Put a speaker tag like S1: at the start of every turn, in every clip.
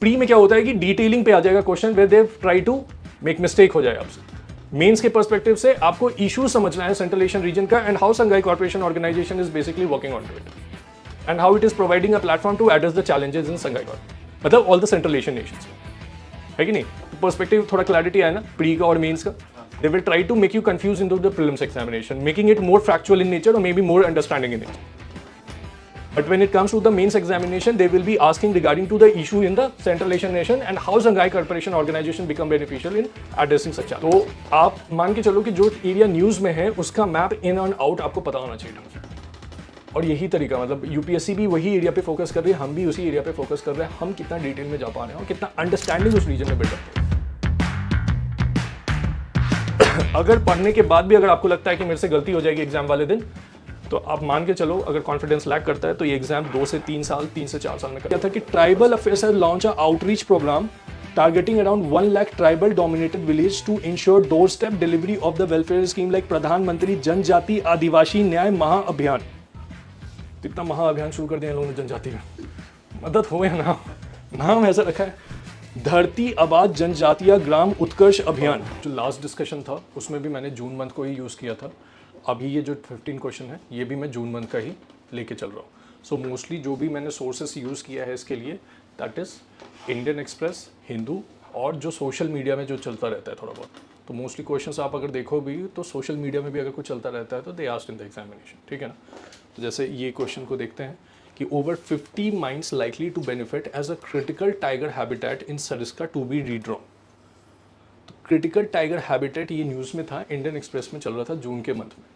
S1: Pre में क्या होता है कि डिटेलिंग पे आ जाएगा question where they try to make mistake हो जाए आपसे। मेंस के पर्सपेक्टिव से आपको इशू समझना है सेंट्रल एशियन रीजन का and how Shanghai corporation organisation is basically working on to it and how it is providing a platform to address the challenges in Shanghai corporation, मतलब all the central Asian nations, है कि नहीं? तो perspective थोड़ा clarity आया ना pre का और मेंस का। They will try to make you confuse into the prelims examination, making it more factual in nature और maybe more understanding in nature. But when it comes to the mains examination, they will be asking regarding to the issue in the Central Asian nation and how Shanghai Cooperation Organization become beneficial in addressing such challenge. तो आप मान के चलो कि जो area news में है उसका मैप इन एंड आउट आपको पता होना चाहिए ढंग से। और यही तरीका, मतलब यूपीएससी भी वही एरिया पे फोकस कर रही है, हम भी उसी एरिया पे फोकस कर रहे हैं। हम कितना डिटेल में जा पा रहे हैं और कितना अंडरस्टैंडिंग उस रीजन में बिल्डअप है। अगर पढ़ने के बाद भी अगर आपको लगता है कि मेरे से गलती हो जाएगी एग्जाम वाले दिन, तो आप मान के चलो अगर कॉन्फिडेंस लैक करता है तो ये एग्जाम 2 से 3 साल, 3 से 4 साल में क्या था कि tribal affairs has launch a outreach programme targeting around 1 lakh tribal dominated village to ensure door step delivery of the welfare scheme like प्रधानमंत्री जनजाति आदिवासी न्याय महाअभियान। कितना महाअभियान शुरू कर दिया लोगों ने जनजाति में, मदद हो या ना, नाम ऐसा रखा है धरती आबाद जनजातीय ग्राम उत्कर्ष अभियान। जो लास्ट डिस्कशन था उसमें भी मैंने जून मंथ को ही यूज़ किया था। अभी ये जो 15 क्वेश्चन है ये भी मैं जून मंथ का ही लेके चल रहा हूँ। सो मोस्टली जो भी मैंने सोर्सेस यूज़ किया है इसके लिए that is Indian express, Hindu और जो सोशल मीडिया में जो चलता रहता है थोड़ा बहुत। तो मोस्टली क्वेश्चंस आप अगर देखो भी तो सोशल मीडिया में भी अगर कुछ चलता रहता है तो they asked in the examination, ठीक है ना। तो जैसे ये क्वेश्चन को देखते हैं कि over 50 mines likely to benefit as a critical tiger habitat in Sariska to be redrawn. तो क्रिटिकल टाइगर हैबिटेट ये न्यूज़ में था, इंडियन एक्सप्रेस में चल रहा था जून के मंथ में।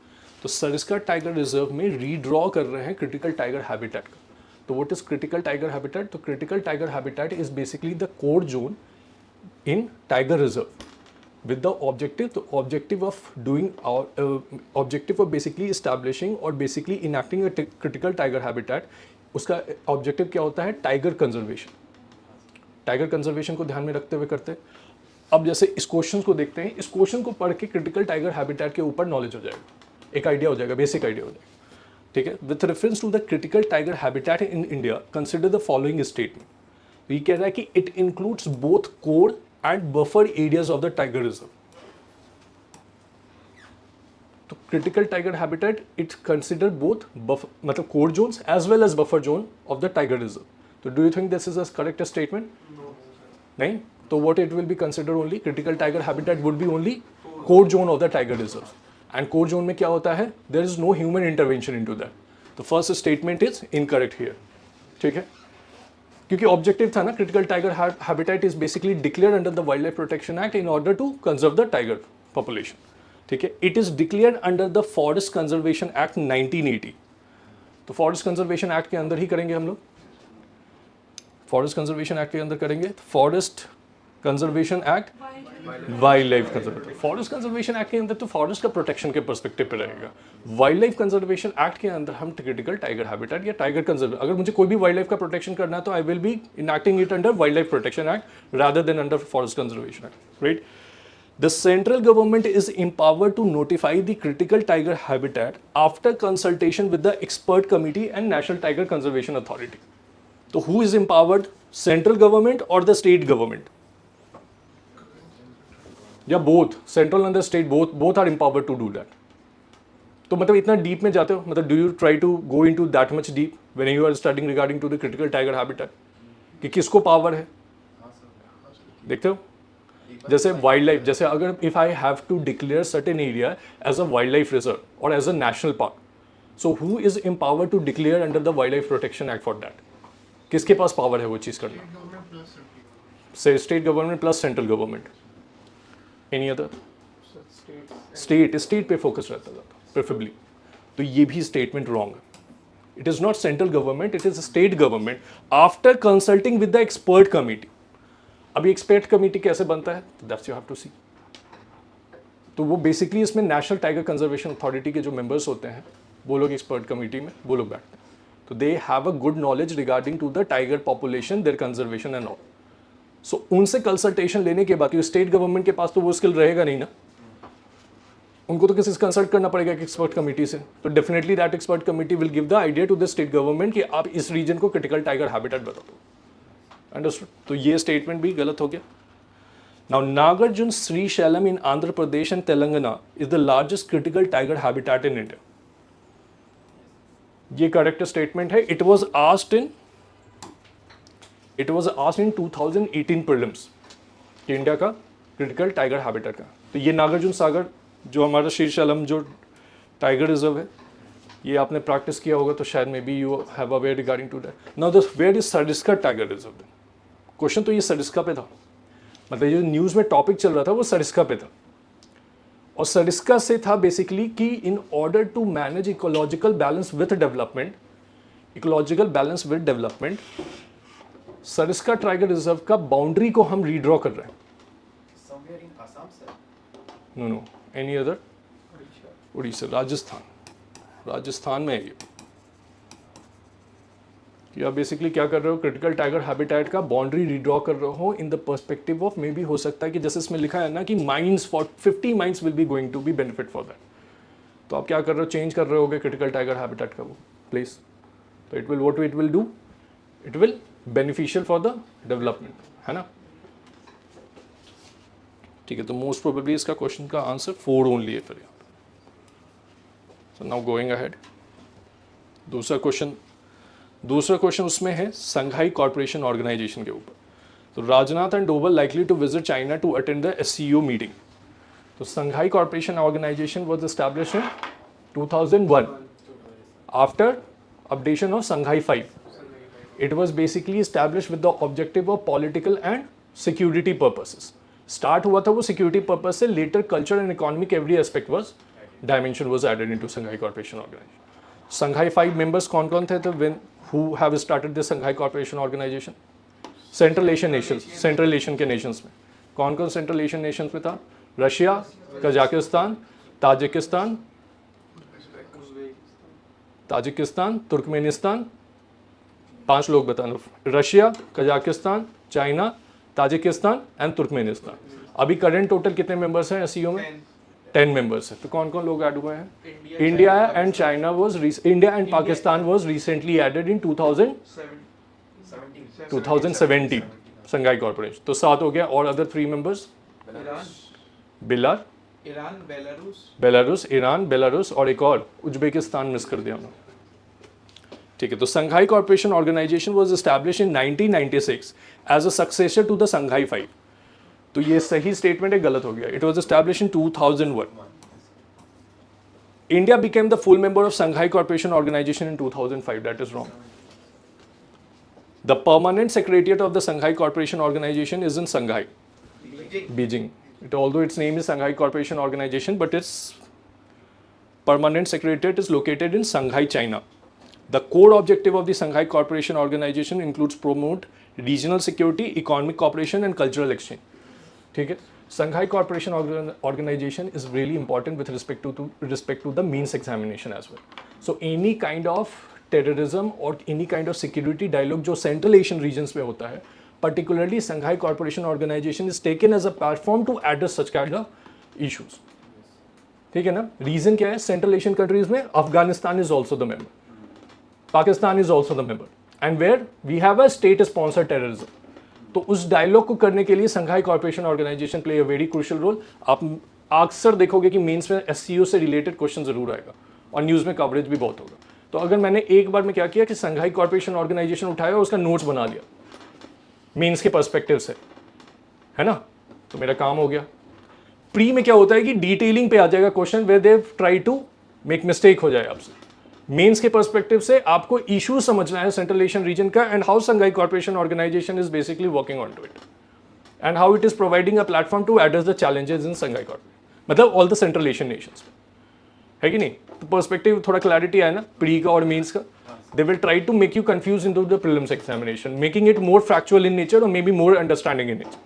S1: तो सरिस्का टाइगर रिजर्व में रीड्रॉ कर रहे हैं क्रिटिकल टाइगर हैबिटेट का। तो what is critical tiger habitat? तो critical tiger habitat is basically the core zone in tiger reserve with the objective, तो objective of doing objective of basically establishing और basically enacting a critical tiger habitat. उसका objective क्या होता है? Tiger conservation. Tiger conservation को ध्यान में रखते हुए करते हैं। अब जैसे इस क्वेश्चन को देखते हैं, इस क्वेश्चन को पढ़ के क्रिटिकल टाइगर हैबिटेट के ऊपर नॉलेज हो जाएगा, एक आइडिया हो जाएगा, बेसिक आइडिया हो जाएगा, ठीक है। With reference to the critical tiger habitat in India consider the following statement. ये कह रहा है कि it includes both core and buffer areas of the tiger reserve. तो critical tiger habitat it consider both मतलब core zones as well as buffer zone of the tiger reserve. तो do you think this is a correct statement? नहीं। तो what it will be consider only critical tiger habitat would be only core zone of the tiger reserve. And core zone में क्या होता है? There is no human intervention into that. तो first statement is incorrect here, ठीक है। क्योंकि objective था ना critical tiger habitat is basically declared under the wildlife protection act in order to conserve the tiger population, ठीक है। It is declared under the forest conservation act 1980। तो forest conservation act के अंदर ही करेंगे हम लोग, फॉरेस्ट कंजर्वेशन एक्ट के अंदर करेंगे। Forest conservation act, wild life conservation. Forest conservation act के अंदर तो फॉरेस्ट का प्रोटेक्शन के पर्सपेक्टिव पे रहेगा। वाइल्ड लाइफ कंजर्वेशन एक्ट के अंदर हम क्रिटिकल टाइगर हैबिटेट या टाइगर कंजर्वेशन, अगर मुझे कोई भी वाइल्ड लाइफ का प्रोटेक्शन करना है तो I will be enacting it under wildlife protection act rather than under forest conservation act, right. The central government is empowered to notify the critical tiger habitat after consultation with the expert committee and National Tiger Conservation Authority. So who is empowered? Central government or the state government? या both, central and the state both are empowered to do that. तो मतलब इतना deep में जाते हो, मतलब do you try to go into that much deep when you are studying regarding to the critical tiger habitat कि किसको power है? देखते हो जैसे वाइल्ड लाइफ, जैसे अगर if I have to declare certain area as a wildlife reserve और as a national park, so who is empowered to declare under the wildlife protection act for that? किसके पास power है वो चीज़ करना? से state government plus central government. Any other? State पे focus रहता था प्रेफरेबली। तो ये भी स्टेटमेंट रॉन्ग है। It is not central government, it is state government after consulting with the expert committee. अभी एक्सपर्ट कमेटी कैसे बनता है? दैट्स यू हैव टू सी। तो वो बेसिकली इसमें नेशनल टाइगर कंजर्वेशन अथॉरिटी के जो मेंबर्स होते हैं वो लोग एक्सपर्ट कमेटी में वो लोग बैठते हैं। तो they have a good knowledge regarding to the tiger population, their conservation and all. So उनसे कंसल्टेशन लेने के बाद स्टेट गवर्नमेंट के पास तो वो स्किल रहेगा नहीं ना, उनको तो किसी से कंसल्ट करना पड़ेगा एक्सपर्ट कमेटी से। तो definitely that expert committee will give the idea to the state government कि आप इस रीजन को क्रिटिकल टाइगर हैबिटेट बता दो। अंडरस्टूड? तो ये स्टेटमेंट भी गलत हो गया. Now, Nagarjun Srisailam in Andhra Pradesh and Telangana is the largest critical tiger habitat in India. ये करेक्ट स्टेटमेंट है. It was asked in 2018 prelims कि इंडिया का क्रिटिकल टाइगर हैबिटेट का. तो ये नागार्जुन सागर जो हमारा श्रीशैलम जो टाइगर रिजर्व है, ये आपने प्रैक्टिस किया होगा तो शायद maybe you have aware regarding to that. Now the where is Sariska tiger reserve. Question तो ये सरिस्का पे था, मतलब जो न्यूज़ में टॉपिक चल रहा था वो सरिस्का पे था. और सरिस्का से था बेसिकली कि in order to manage ecological balance with development, Sariska tiger reserve का बाउंड्री को हम रीड्रॉ कर रहे हैं. No any other? Orissa, Rajasthan में है ये. आप बेसिकली क्या कर रहे हो, क्रिटिकल टाइगर हैबिटेट का बाउंड्री रीड्रॉ कर रहे हो in the perspective of maybe हो सकता है कि जैसे इसमें लिखा है ना कि mines for 50 mines will be going to be benefit for that. तो आप क्या कर रहे हो, चेंज कर रहे होगे क्रिटिकल टाइगर हैबिटेट का वो प्लेस. तो it will do, it will beneficial for the development, है ना. ठीक है, तो मोस्ट प्रोबेबली इसका क्वेश्चन का आंसर 4 ओनली है फिर यहाँ पे. सो नाउ गोइंग अहेड, दूसरा क्वेश्चन उसमें है संघाई कॉर्पोरेशन ऑर्गेनाइजेशन के ऊपर. तो Rajnath and Doval likely to visit China to attend the SCO meeting. तो Shanghai corporation organisation was established in 2001 after updation of Shanghai 5. It was basically established with the objective of political and security purposes. Start हुआ था वो security purpose से, later culture and economic every aspect dimension was added into Shanghai corporation organisation. Shanghai 5 members कौन कौन थे? तो who have started this Shanghai Cooperation Organization? Central Asian nations, Central Asian के nations में कौन कौन Central Asian nations में था? Russia, Kazakhstan, Tajikistan, Turkmenistan. 5 लोग बताना. Russia, Kazakhstan, China, Tajikistan and Turkmenistan. अभी करंट टोटल कितने मेंबर्स हैं SCO में? 10 मेंबर्र्स हैं. तो कौन कौन लोग ऐड हुए हैं? India and China India and Pakistan was recently added in 2017 Shanghai corporation. तो 7 हो गया. और other 3 members? Belarus, Iran, Belarus और एक और उज्बेकिस्तान मिस कर दिया हमने. ठीक है, तो Shanghai corporation organisation was established in 1996 as a successor to the Shanghai 5. तो ये सही स्टेटमेंट है, गलत हो गया. It was established in 2001. India became the full member of Shanghai corporation organisation in 2005. That is wrong. The permanent secretariat of the Shanghai corporation organisation is in Shanghai, Beijing. Although its name is Shanghai Cooperation Organization, but its permanent secretariat is located in Shanghai, China. The core objective of the Shanghai Cooperation Organization includes promote regional security, economic cooperation and cultural exchange. ठीक है, Shanghai Cooperation Organization is really important with respect to the means examination as well. So any kind of terrorism or any kind of security dialogue जो Central Asian regions में होता है, particularly Shanghai Cooperation Organization is taken as a platform to address such kind of issues. ठीक है ना. Reason क्या है? Central Asian countries में Afghanistan is also the member, Pakistan is also the member, and where we have a state sponsored terrorism. तो उस dialogue को करने के लिए Shanghai corporation organisation play a very crucial role. आप अक्सर देखोगे कि मेंस में SCO से रिलेटेड क्वेश्चन जरूर आएगा और न्यूज़ में कवरेज भी बहुत होगा. तो अगर मैंने एक बार में क्या किया कि संघाई कॉर्पोरेशन ऑर्गेनाइजेशन उठाया और उसका नोट्स बना लिया मीन्स के पर्सपेक्टिव से, है ना, तो मेरा काम हो गया. प्री में क्या होता है कि डिटेलिंग पे आ जाएगा question where they try to make mistake हो जाए आपसे. मेंस के पर्सपेक्टिव से आपको इशू समझना है सेंट्रल एशियन रीजन का and how Shanghai corporation organisation is basically working on to it and how it is providing a platform to address the challenges in Shanghai corporation, मतलब all the central Asian nations, है कि नहीं. तो perspective थोड़ा clarity आया ना pre का और मेंस का. They will try to make you confused into the prelims examination, making it more factual in nature or maybe more understanding in nature.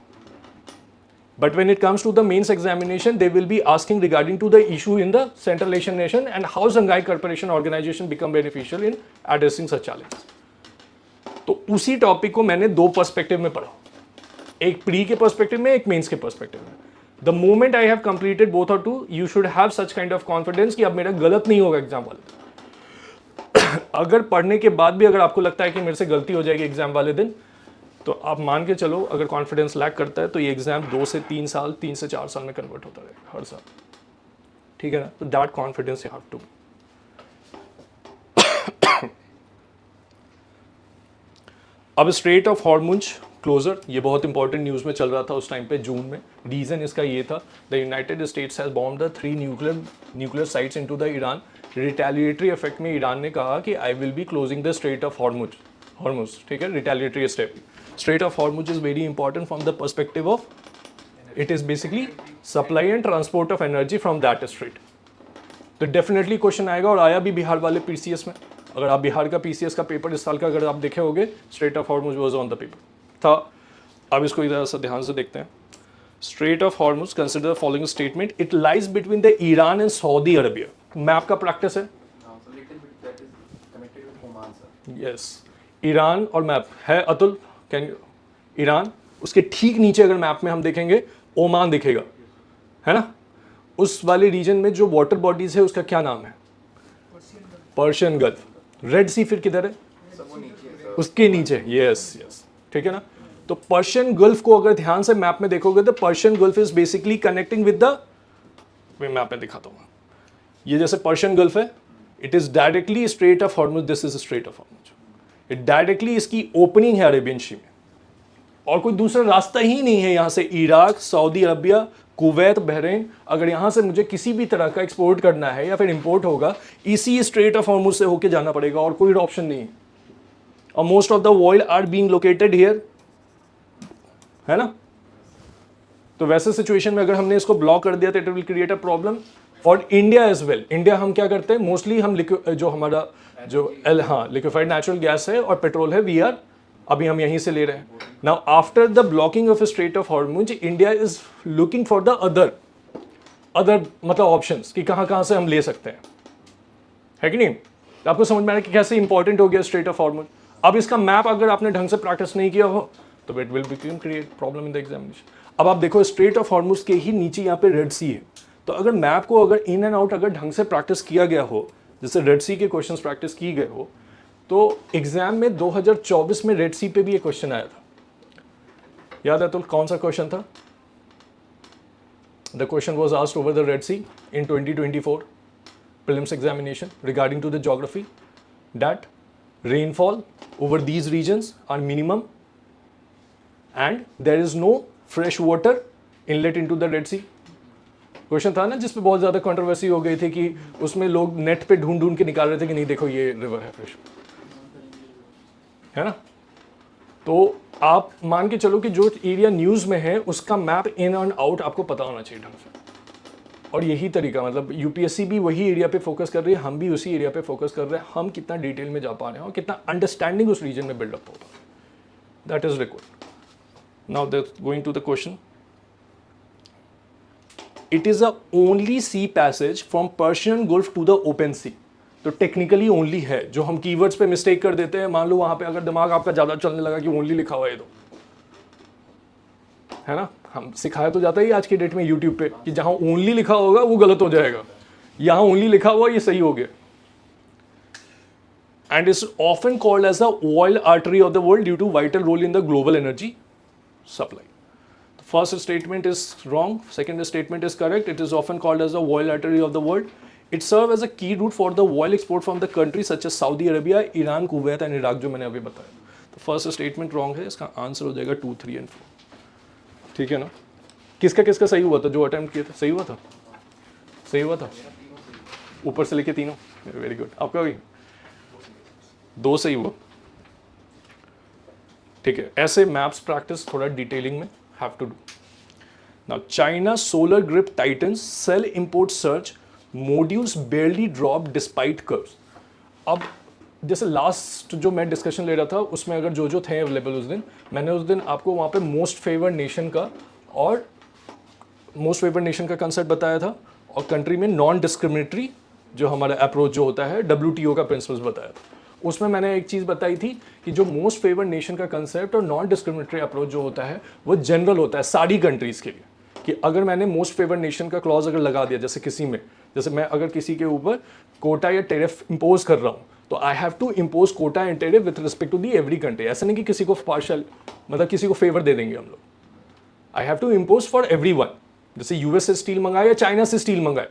S1: But when it comes to the mains examination, they will be asking regarding to the issue in the Central Asian nation and how Shanghai Cooperation Organization become beneficial in addressing such challenges. तो उसी topic को मैंने 2 perspective में पढ़ा, एक pre के perspective में, एक मेंस के पर्सपेक्टिव में. The moment I have completed both or two, you should have such kind of confidence कि अब मेरा गलत नहीं होगा एग्जाम वाले. अगर पढ़ने के बाद भी अगर आपको लगता है कि मेरे से गलती हो जाएगी एग्जाम वाले दिन, तो आप मान के चलो अगर कॉन्फिडेंस लैक करता है तो ये एग्जाम 2 से 3 साल 3 से 4 साल में कन्वर्ट होता रहेगा हर साल, ठीक है ना। तो that confidence you have to. अब स्ट्रेट ऑफ हॉर्मुज क्लोजर, ये बहुत इंपॉर्टेंट न्यूज़ में चल रहा था उस टाइम पे जून में। रीज़न इसका ये था, the United states has bomb the 3 nuclear sites into the Iran. Retaliatory effect में ईरान ने कहा कि आई will be closing the straight of Hormuz, ठीक है, retaliatory step. Straight of Hormuz is very important from the perspective of it is basically supply and transport of energy from that straight. तो definitely question आएगा, और आया भी बिहार वाले PCS में। अगर आप बिहार का पीसीएस का पेपर इस साल का अगर आप देखे होगे, straight of Hormuz was on the paper था। अब इसको इधर से ध्यान से देखते हैं। Straight of Hormuz, consider the following statement, it lies between the Iran and Saudi Arabia. Map का प्रैक्टिस है, यस, ईरान और मैप है अतुल, कैन ईरान, उसके ठीक नीचे अगर मैप में हम देखेंगे ओमान दिखेगा, है ना। उस वाले रीजन में जो वाटर बॉडीज है उसका क्या नाम है, पर्शियन गल्फ। रेड सी फिर किधर है, उसके नीचे, यस यस, ठीक है ना। तो पर्शियन गल्फ को अगर ध्यान से मैप में देखोगे तो Persian gulf is basically connecting with the, मैं मैप में दिखाता हूँ, ये जैसे पर्शियन गल्फ है, it is directly straight of Hormuz, this is straight of Hormuz, it directly इसकी ओपनिंग है अरेबियन सी में, और कोई दूसरा रास्ता ही नहीं है यहाँ से Iraq, Saudi Arabia, Kuwait, Bahrain, अगर यहाँ से मुझे किसी भी तरह का एक्सपोर्ट करना है या फिर इंपोर्ट होगा, इसी स्ट्रेट ऑफ हॉर्मुज से होके जाना पड़ेगा, और कोई ऑप्शन नहीं है। और most of the oil are being located here, है ना। तो वैसे सिचुएशन में अगर हमने इसको ब्लॉक कर दिया तो it will create a problem for India as well. India हम क्या करते हैं, मोस्टली हम जो हमारा जो लिक्विफाइड नेचुरल गैस है और पेट्रोल है, वी आर अभी हम यहीं से ले रहे हैं। Now after the blocking of straight of Hormuz, India is looking for the other मतलब ऑप्शंस कि कहाँ से हम ले सकते हैं, है कि नहीं। तो आपको समझ में आया कि कैसे इंपॉर्टेंट हो गया स्ट्रेट ऑफ हॉर्मुज। अब इसका मैप अगर आपने ढंग से प्रैक्टिस नहीं किया हो तो it will become create problem in the examination. अब आप देखो स्ट्रेट ऑफ हॉर्मुज के ही नीचे यहाँ पे रेड सी है, तो अगर मैप को अगर इन एंड आउट अगर ढंग से प्रैक्टिस किया गया हो, जैसे रेड सी के क्वेश्चंस प्रैक्टिस किए गए हो, तो एग्जाम में 2024 में रेड सी पे भी एक क्वेश्चन आया था, याद है तो कौन सा क्वेश्चन था। The question was asked over the Red Sea in 2024 prelims examination regarding to the geography, that rainfall over these regions are minimum and there is no fresh water inlet into the Red Sea। Question था ना जिसपे बहुत ज़्यादा controversy हो गई थी कि उसमें लोग नेट पे ढूंढ के निकाल रहे थे कि नहीं देखो ये रिवर है फ्रेश, है ना। तो आप मान के चलो कि जो एरिया न्यूज़ में है उसका मैप इन एंड आउट आपको पता होना चाहिए ढंग से, और यही तरीका, मतलब यूपीएससी भी वही एरिया पे फोकस कर रही है, हम भी उसी एरिया पे फोकस कर रहे हैं, हम कितना डिटेल में जा पा रहे हैं और कितना अंडरस्टैंडिंग उस रीजन में बिल्डअप होगा, that is required. Now going to the question, it is a only sea passage from Persian Gulf to the open sea. तो टेक्निकली ओनली है, जो हम कीवर्ड्स पे मिस्टेक कर देते हैं, मान लो वहां पे अगर दिमाग आपका ज्यादा चलने लगा कि ओनली लिखा हुआ है, तो है ना, हम सिखाया तो जाता ही आज की डेट में यूट्यूब पे कि जहां ओनली लिखा होगा वो गलत हो जाएगा, यहां ओनली लिखा हुआ ये सही हो गया। And is often called as the oil artery of the world due to vital role in the global energy supply. First statement is wrong, second statement is correct. It is often called as the oil artery of the world. It serves as a key route for the oil export from the countries such as Saudi Arabia, Iran, Kuwait and Iraq, जो मैंने अभी बताया। तो first statement wrong है, इसका answer हो जाएगा 2, 3 and 4, ठीक है ना। किसका किसका सही हुआ था, जो अटेम्प्ट किया था सही हुआ था, सही हुआ था, ऊपर से लेके तीनों, वेरी गुड। आपका भी 2 सही हुआ, ठीक है। ऐसे मैप्स प्रैक्टिस थोड़ा डिटेलिंग में have to do. Now China solar grip tightens, cell import surge, modules barely drop despite curves। अब जैसे लास्ट जो मैं डिस्कशन ले रहा था उसमें अगर जो थे अवेलेबल उस दिन, मैंने उस दिन आपको वहाँ पे मोस्ट फेवर्ड नेशन का और मोस्ट फेवर्ड नेशन का कंसेप्ट बताया था, और कंट्री में नॉन डिस्क्रिमिनेटरी जो हमारा अप्रोच जो होता है WTO का प्रिंसिपल्स बताया था। उसमें मैंने एक चीज़ बताई थी कि जो मोस्ट फेवर्ड नेशन का कंसेप्ट और नॉन डिस्क्रिमिनेटरी अप्रोच जो होता है वो जनरल होता है सारी कंट्रीज़ के लिए, कि अगर मैंने मोस्ट फेवर्ड नेशन का क्लॉज अगर लगा दिया, जैसे किसी में, जैसे मैं अगर किसी के ऊपर कोटा या टेरिफ इंपोज कर रहा हूँ, तो I have to impose quota and tariff with respect to the every country. ऐसा नहीं कि किसी को पार्शल मतलब किसी को फेवर दे देंगे हम लोग। I have to impose for every one. जैसे यूएस से स्टील मंगाए या चाइना से स्टील मंगाए,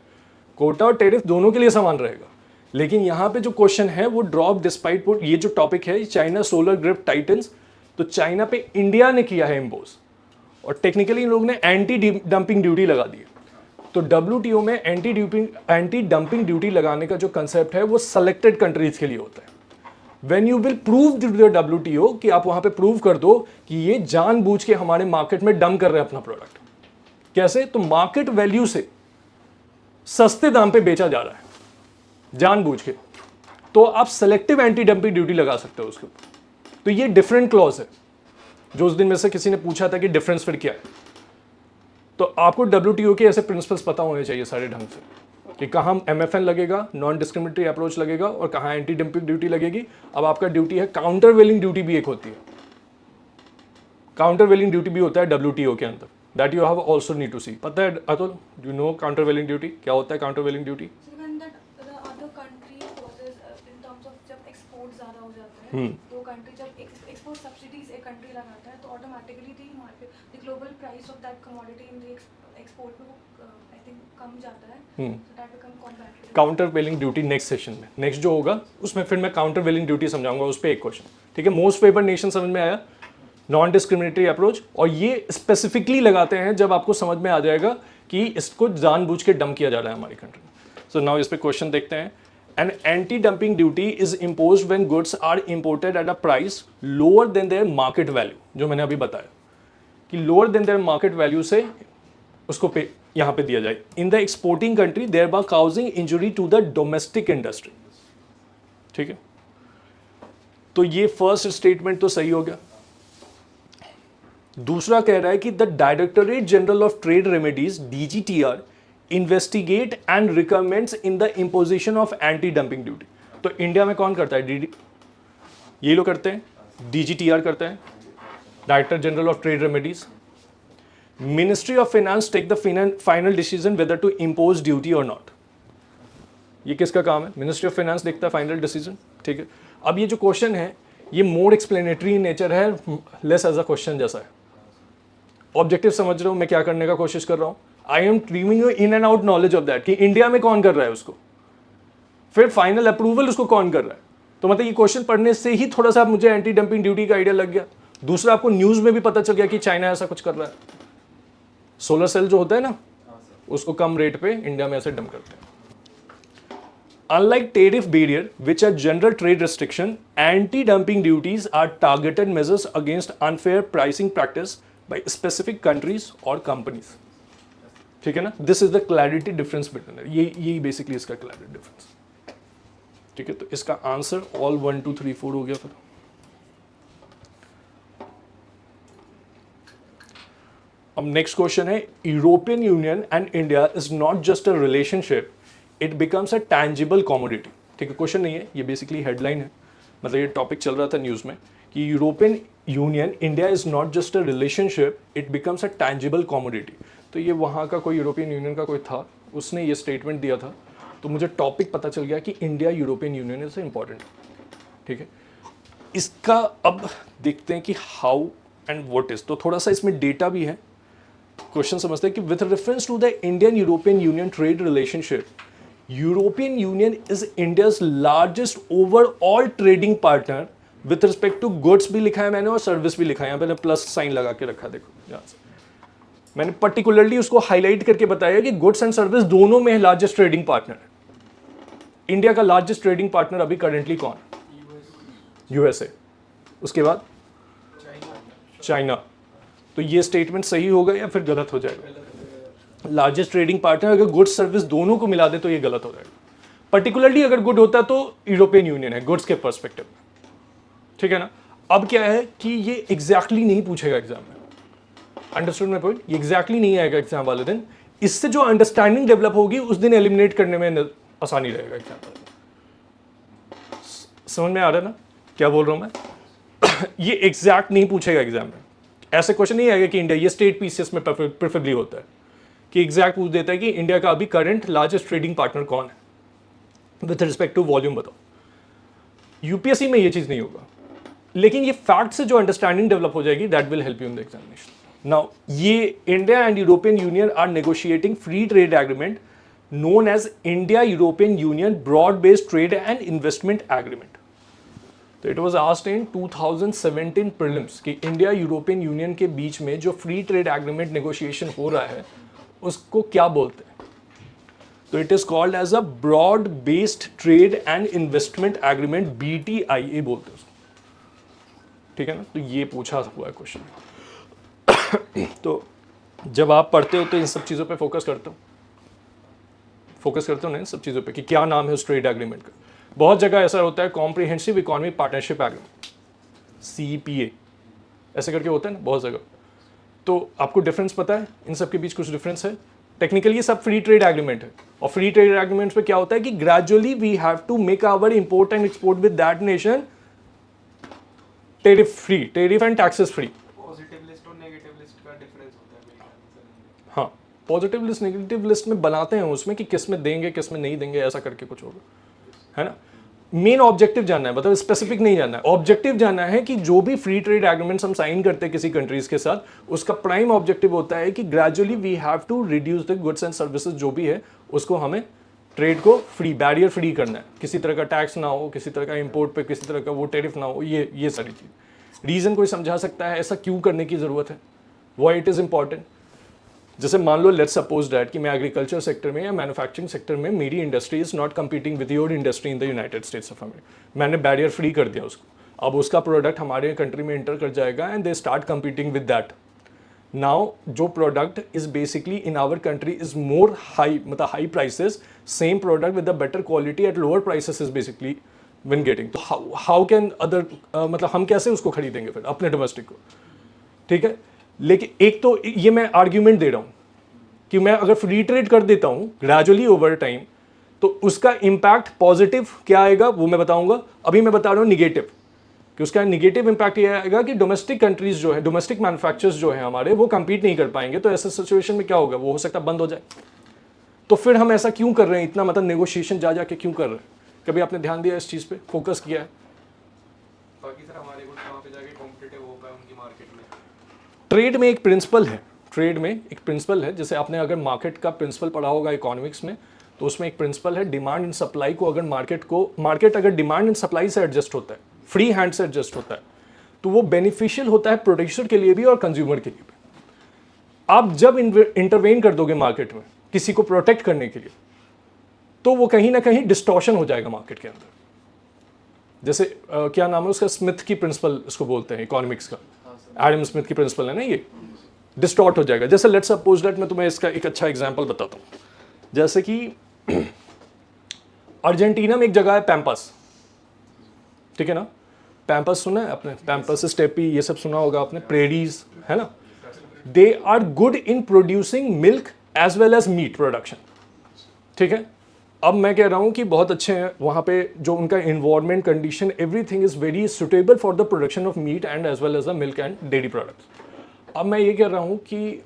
S1: कोटा और टेरिफ दोनों के लिए समान रहेगा। लेकिन यहाँ पे जो क्वेश्चन है वो ड्रॉप डिस्पाइट, ये जो टॉपिक है चाइना सोलर ग्रिप टाइटन्स, तो चाइना पे इंडिया ने किया है इम्पोज और टेक्निकली इन लोगों ने एंटी डंपिंग ड्यूटी लगा दी है। तो WTO में एंटी डंपिंग ड्यूटी लगाने का जो कंसेप्ट है वो सेलेक्टेड कंट्रीज के लिए होता है। When you will prove the WTO कि आप वहां पे प्रूव कर दो कि ये जानबूझ के हमारे मार्केट में डंप कर रहे हैं अपना प्रोडक्ट। कैसे? तो मार्केट वैल्यू से सस्ते दाम पे बेचा जा रहा है जानबूझ के, तो आप सेलेक्टिव एंटी डंपिंग ड्यूटी लगा सकते हो उसके ऊपर। तो ये डिफरेंट क्लॉज है। जो उस दिन में से किसी ने पूछा था कि डिफरेंस फिर क्या है, तो आपको WTO के ऐसे प्रिंसिपल्स पता होने चाहिए सारे ढंग से कि कहाँ MFN लगेगा, नॉन डिस्क्रिमिनेटरी अप्रोच लगेगा, और कहाँ एंटी डंपिंग ड्यूटी लगेगी। अब आपका ड्यूटी है काउंटर वेलिंग ड्यूटी भी एक होती है, काउंटर वेलिंग ड्यूटी भी होता है WTO के अंदर, that you have also need to see. पता है Atul, you know countervailing duty क्या होता है? काउंटर वेलिंग ड्यूटी
S2: तो कंट्री जब एक्सपोर्ट सब्सिडीज एक कंट्री लगाता है तो automatically the global price of that commodity in the export में आई थिंक कम जाता है, so that become competitive.
S1: Countervailing duty next session में, नेक्स्ट जो होगा उसमें फिर मैं काउंटर वेलिंग ड्यूटी समझाऊंगा, उस पर एक क्वेश्चन। ठीक है, मोस्ट फेवर्ड नेशन समझ में आया, नॉन डिस्क्रिमिनेटरी अप्रोच, और ये स्पेसिफिकली लगाते हैं जब आपको समझ में आ जाएगा कि इसको जानबूझ के डंप किया जा रहा है हमारी कंट्री में। सो नाउ इस पे क्वेश्चन देखते हैं। An anti-dumping duty is imposed when goods are imported at a price lower than their market value, जो मैंने अभी बताया कि lower than their market value से उसको पे यहाँ पे दिया जाए in the exporting country, thereby causing injury to the domestic industry। ठीक है, तो ये फर्स्ट स्टेटमेंट तो सही हो गया। दूसरा कह रहा है कि the directorate general of trade remedies DGTR investigate and recommends in the imposition of anti dumping duty. तो इंडिया में कौन करता है? ये लोग करते हैं, DGTR करता है, director general of trade remedies. Ministry of finance take the final decision whether to impose duty और नॉट। ये किसका काम है? मिनिस्ट्री ऑफ फाइनेंस देखता है फाइनल डिसीजन। ठीक है, अब ये जो क्वेश्चन है ये मोर एक्सप्लेनेटरी इन नेचर है, लेस एज अ क्वेश्चन जैसा है। ऑब्जेक्टिव समझ रहे हो मैं क्या करने का कोशिश कर रहा हूं? I am dreaming you in and out knowledge of that कि इंडिया में कौन कर रहा है उसको, फिर फाइनल अप्रूवल उसको कौन कर रहा है। तो मतलब ये क्वेश्चन पढ़ने से ही थोड़ा सा मुझे एंटी डंपिंग ड्यूटी का आइडिया लग गया। दूसरा, आपको न्यूज में भी पता चल गया कि चाइना ऐसा कुछ कर रहा है। सोलर सेल जो होता है ना, उसको कम रेट पे इंडिया में ऐसे डंप करते हैं। Unlike tariff barrier, which are general trade restriction, anti-dumping duties are targeted measures against unfair pricing practice by specific countries or companies। ठीक है ना, this is the clarity difference between, ये basically इसका clarity difference. ठीक है, तो इसका answer all 1 2 3 4 हो गया। फिर अब नेक्स्ट क्वेश्चन है, European union and India is not just a relationship, it becomes a tangible commodity. ठीक है, क्वेश्चन नहीं है, ये बेसिकली हेडलाइन है, मतलब ये टॉपिक चल रहा था न्यूज में कि European union India is not just a relationship, it becomes a tangible commodity. तो ये वहाँ का कोई यूरोपियन यूनियन का कोई था, उसने ये स्टेटमेंट दिया था, तो मुझे टॉपिक पता चल गया कि India European Union is important. ठीक है, इसका अब देखते हैं कि हाउ एंड व्हाट इज। तो थोड़ा सा इसमें डेटा भी है, क्वेश्चन समझते हैं कि with reference to the Indian European Union trade relationship, European Union is India's largest overall trading partner with respect to goods भी लिखा है मैंने और सर्विस भी लिखा है, यहाँ पे मैंने प्लस साइन लगा के रखा, देखो यहाँ से मैंने पर्टिकुलरली उसको हाईलाइट करके बताया कि गुड्स एंड सर्विस दोनों में लार्जेस्ट ट्रेडिंग पार्टनर है। इंडिया का लार्जेस्ट ट्रेडिंग पार्टनर अभी करेंटली कौन? USA, उसके बाद चाइना। तो ये स्टेटमेंट सही होगा या फिर गलत हो जाएगा? लार्जेस्ट ट्रेडिंग पार्टनर अगर गुड्स सर्विस दोनों को मिला दे तो ये गलत हो जाएगा। पर्टिकुलरली अगर गुड होता तो यूरोपियन यूनियन है गुड्स के पर्सपेक्टिव में। ठीक है ना, अब क्या है कि ये एग्जैक्टली नहीं पूछेगा एग्जाम में, अंडरस्टूड माय पॉइंट? ये एग्जैक्टली नहीं आएगा एग्जाम वाले दिन, इससे जो अंडरस्टैंडिंग डेवलप होगी उस दिन एलिमिनेट करने में आसानी रहेगा एग्जाम वाले दिन। समझ में आ रहा है ना क्या बोल रहा हूं मैं? ये एग्जैक्ट नहीं पूछेगा एग्जाम में, ऐसे क्वेश्चन नहीं आएगा कि इंडिया, ये स्टेट पीसीएस में प्रेफरेबली होता है कि एग्जैक्ट पूछ देता है कि इंडिया का अभी करंट लार्जेस्ट ट्रेडिंग पार्टनर कौन है विथ रिस्पेक्ट टू वॉल्यूम बताओ। यूपीएससी में ये चीज़ नहीं होगा, लेकिन ये फैक्ट से जो अंडरस्टैंडिंग डेवलप हो जाएगी that will help you in the examination. Now ये India and European Union are negotiating free trade agreement known as India European Union Broad Based Trade and Investment Agreement. तो it was asked in 2017 prelims कि India European union के बीच में जो free trade agreement negotiation हो रहा है उसको क्या बोलते हैं? तो it is called as a broad based trade and investment agreement, BTIA बोलते हैं उसको, ठीक है ना। तो ये पूछा हुआ है क्वेश्चन। तो जब आप पढ़ते हो तो इन सब चीज़ों पे फोकस करते हो ना इन सब चीज़ों पे कि क्या नाम है उस ट्रेड एग्रीमेंट का। बहुत जगह ऐसा होता है comprehensive economic partnership agreement, CEPA ऐसे करके होता है ना बहुत जगह। तो आपको डिफरेंस पता है इन सब के बीच कुछ डिफरेंस है? टेक्निकली ये सब फ्री ट्रेड एग्रीमेंट है, और फ्री ट्रेड एग्रीमेंट्स पे क्या होता है कि gradually we have to make our import and export with that nation tariff free, tariff and taxes free.
S3: Positive list और नेगेटिव लिस्ट का डिफरेंस होता है मेरे ख्याल से।
S1: हाँ, पॉजिटिव लिस्ट नेगेटिव लिस्ट में बनाते हैं उसमें कि किस में देंगे किस में नहीं देंगे, ऐसा करके कुछ होगा, है ना। मेन ऑब्जेक्टिव जानना है, मतलब स्पेसिफिक नहीं जानना है, ऑब्जेक्टिव जानना है कि जो भी फ्री ट्रेड एग्रीमेंट्स हम साइन करते हैं किसी कंट्रीज के साथ, उसका प्राइम ऑब्जेक्टिव होता है कि gradually we have to reduce the goods and services जो भी है उसको हमें ट्रेड को फ्री, बैरियर फ्री करना है, किसी तरह का टैक्स ना हो, किसी तरह का इंपोर्ट पे किसी तरह का वो टेरिफ ना हो, ये सारी चीज़। रीज़न कोई समझा सकता है ऐसा क्यों करने की ज़रूरत है, व्हाई इट इज़ इंपॉर्टेंट? जैसे मान लो लेट्स सपोज दैट कि मैं एग्रीकल्चर सेक्टर में या मैन्युफैक्चरिंग सेक्टर में मेरी industry is not competing with your industry in the United states of America, मैंने बैरियर फ्री कर दिया उसको, अब उसका प्रोडक्ट हमारे कंट्री में इंटर कर जाएगा and they start competing with that. Now जो product is basically in our country is more high, मतलब high prices, same product with the better quality at lower prices is basically win getting. तो how can other, मतलब हम कैसे उसको खरीदेंगे फिर अपने डोमेस्टिक को, ठीक है। लेकिन एक तो ये मैं आर्ग्यूमेंट दे रहा हूँ कि मैं अगर फ्री ट्रेड कर देता हूँ ग्रेजुअली ओवर टाइम तो उसका इम्पैक्ट पॉजिटिव क्या आएगा वो मैं बताऊंगा। अभी मैं बता रहा हूँ निगेटिव, कि उसका निगेटिव इम्पैक्ट ये आएगा कि डोमेस्टिक कंट्रीज जो है, डोमेस्टिक मैन्युफैक्चरर्स जो है हमारे, वो compete नहीं कर पाएंगे। तो ऐसे सिचुएशन में क्या होगा, वो हो सकता है बंद हो जाए। तो फिर हम ऐसा क्यों कर रहे हैं, इतना मतलब नेगोशिएशन जा के क्यों कर रहे हैं? कभी आपने ध्यान दिया इस चीज़ पे, फोकस किया है?
S3: बाकी सर हमारे को वहाँ पे जाके कॉम्पिटिटिव हो पाए उनकी मार्केट में।
S1: ट्रेड में एक प्रिंसिपल है, ट्रेड में एक प्रिंसिपल है, जैसे आपने अगर मार्केट का प्रिंसिपल पढ़ा होगा इकोनॉमिक्स में, तो उसमें एक प्रिंसिपल है डिमांड एंड सप्लाई को, अगर मार्केट अगर डिमांड एंड सप्लाई से एडजस्ट होता है, फ्री हैंड से एडजस्ट होता है, तो वो बेनिफिशियल होता है प्रोड्यूसर के लिए भी और कंज्यूमर के लिए भी। आप जब इंटरवेन कर दोगे मार्केट में किसी को प्रोटेक्ट करने के लिए, तो वो कहीं ना कहीं डिस्टॉर्शन हो जाएगा मार्केट के अंदर। जैसे क्या नाम है उसका, स्मिथ की प्रिंसिपल इसको बोलते हैं इकोनॉमिक्स का, एडम स्मिथ की प्रिंसिपल है ना, ये डिस्टॉर्ट हो जाएगा। जैसे लेट्स सपोज दैट मैं तुम्हें इसका एक अच्छा एग्जांपल बताता हूँ। जैसे कि अर्जेंटीना में एक जगह है पैम्पस, ठीक है ना, पैम्पस सुना है आपने, पैम्पस स्टेपी ये सब सुना होगा आपने, प्रेडीज है ना। They are good in producing milk as well as meat production, ठीक है। अब मैं कह रहा हूँ कि बहुत अच्छे हैं वहाँ पे, जो उनका environment condition everything is very suitable for the production of meat and as well as the milk and dairy products. अब मैं ये कह रहा हूँ कि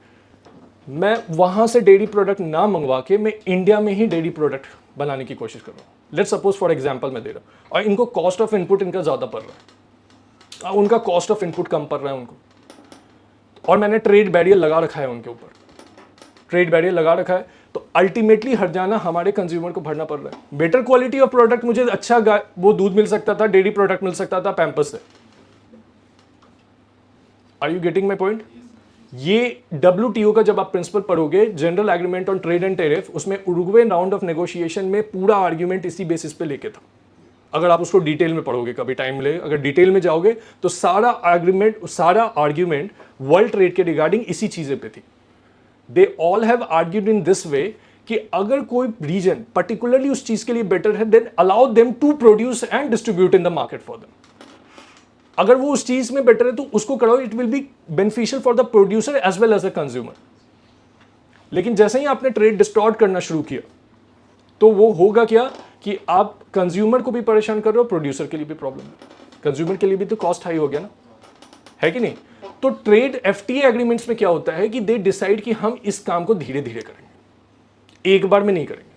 S1: मैं वहाँ से डेयरी प्रोडक्ट ना मंगवा के मैं इंडिया में ही डेयरी प्रोडक्ट बनाने की कोशिश कर रहा हूँ। लेट्स सपोज फॉर एग्जांपल मैं दे रहा हूँ, और इनको कॉस्ट ऑफ इनपुट इनका ज़्यादा पड़ रहा है, उनका कॉस्ट ऑफ इनपुट कम पड़ रहा है उनको, और मैंने ट्रेड बैरियर लगा रखा है उनके ऊपर, ट्रेड बैरियर लगा रखा है, तो अल्टीमेटली हर्जाना हमारे कंज्यूमर को भरना पड़ रहा है। बेटर क्वालिटी ऑफ प्रोडक्ट, मुझे अच्छा वो दूध मिल सकता था, डेयरी प्रोडक्ट मिल सकता था पैम्पस से। Are you getting my point? ये WTO का जब आप प्रिंसिपल पढ़ोगे, general agreement on trade and tariff, उसमें उरुग्वे राउंड ऑफ नेगोशिएशन में पूरा आर्ग्यूमेंट इसी बेसिस पे लेके था। अगर आप उसको डिटेल में पढ़ोगे, कभी टाइम मिले, अगर डिटेल में जाओगे तो सारा आर्ग्यूमेंट वर्ल्ड ट्रेड के रिगार्डिंग इसी चीज़ें पे थी। दे all have argued in this वे कि अगर कोई रीजन पर्टिकुलरली उस चीज़ के लिए बेटर है, then allow them to produce and distribute in the market for them. अगर वो उस चीज में बेटर है तो उसको करो, it will be beneficial for the producer as well as the consumer. लेकिन जैसे ही आपने ट्रेड डिस्टॉर्ट करना शुरू किया, तो वो होगा क्या कि आप कंज्यूमर को भी परेशान कर रहे हो, प्रोड्यूसर के लिए भी प्रॉब्लम है, कंज्यूमर के लिए भी तो कॉस्ट हाई हो गया ना, है कि नहीं। तो ट्रेड FTA एग्रीमेंट्स में क्या होता है कि दे डिसाइड कि हम इस काम को धीरे धीरे करेंगे, एक बार में नहीं करेंगे।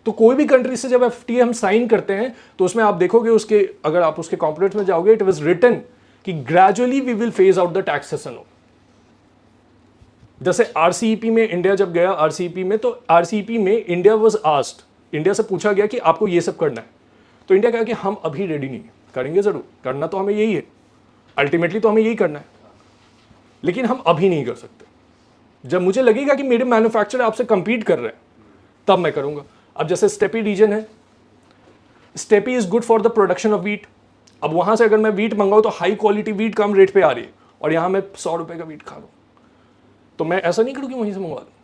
S1: तो कोई भी कंट्री से जब FTA हम साइन करते हैं तो उसमें आप देखोगे उसके, अगर आप उसके कॉम्पोनेंट्स में जाओगे, इट वाज रिटन कि gradually we will phase out the taxation. जैसे RCEP में इंडिया जब गया RCEP में, तो RCEP में इंडिया वाज आस्क्ड, इंडिया से पूछा गया कि आपको ये सब करना है, तो इंडिया कहा कि हम अभी रेडी नहीं हैं। करेंगे जरूर, करना तो हमें यही है, अल्टीमेटली तो हमें यही करना है, लेकिन हम अभी नहीं कर सकते। जब मुझे लगेगा कि मेरे मैन्युफैक्चरर आपसे compete कर रहे हैं तब मैं करूंगा। अब जैसे स्टेपी रीजन है, steppe is good for the production of wheat. अब वहां से अगर मैं वीट मंगाऊं तो हाई क्वालिटी वीट कम रेट पे आ रही है, और यहां मैं 100 रुपए का वीट खा रहा हूं, तो मैं ऐसा नहीं करूं कि वहीं से मंगवा दूं।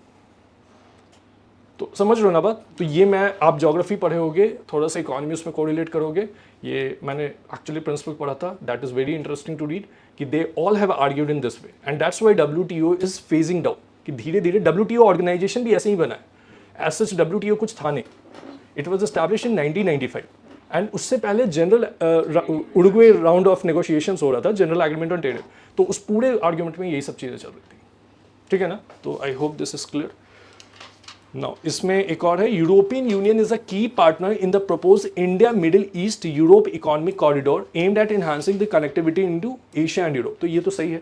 S1: तो समझ रहे हो ना बात? तो ये मैं, आप ज्योग्राफी पढ़े होगे, थोड़ा सा इकोनॉमी उसमें कोरिलेट करोगे। ये मैंने एक्चुअली प्रिंसिपल पढ़ा था, that is very interesting to read, कि they all have argued in this way, and that's why WTO is phasing down, कि धीरे धीरे WTO ऑर्गेनाइजेशन भी ऐसे ही बना है। एज सच WTO कुछ था नहीं, it was establish in 1995, and उससे पहले general Uruguay round of negotiations हो रहा था, जनरल एग्रीमेंट ऑन ट्रेड, तो उस पूरे आर्ग्यूमेंट में यही सब चीज़ें चल रही थी। ठीक है ना? तो I hope this is clear. Now इसमें एक और है, यूरोपियन यूनियन इज अ की partner in the propose India middle east Europe economic corridor aimed at enhancing the connectivity into Asia and Europe. तो ये तो सही है,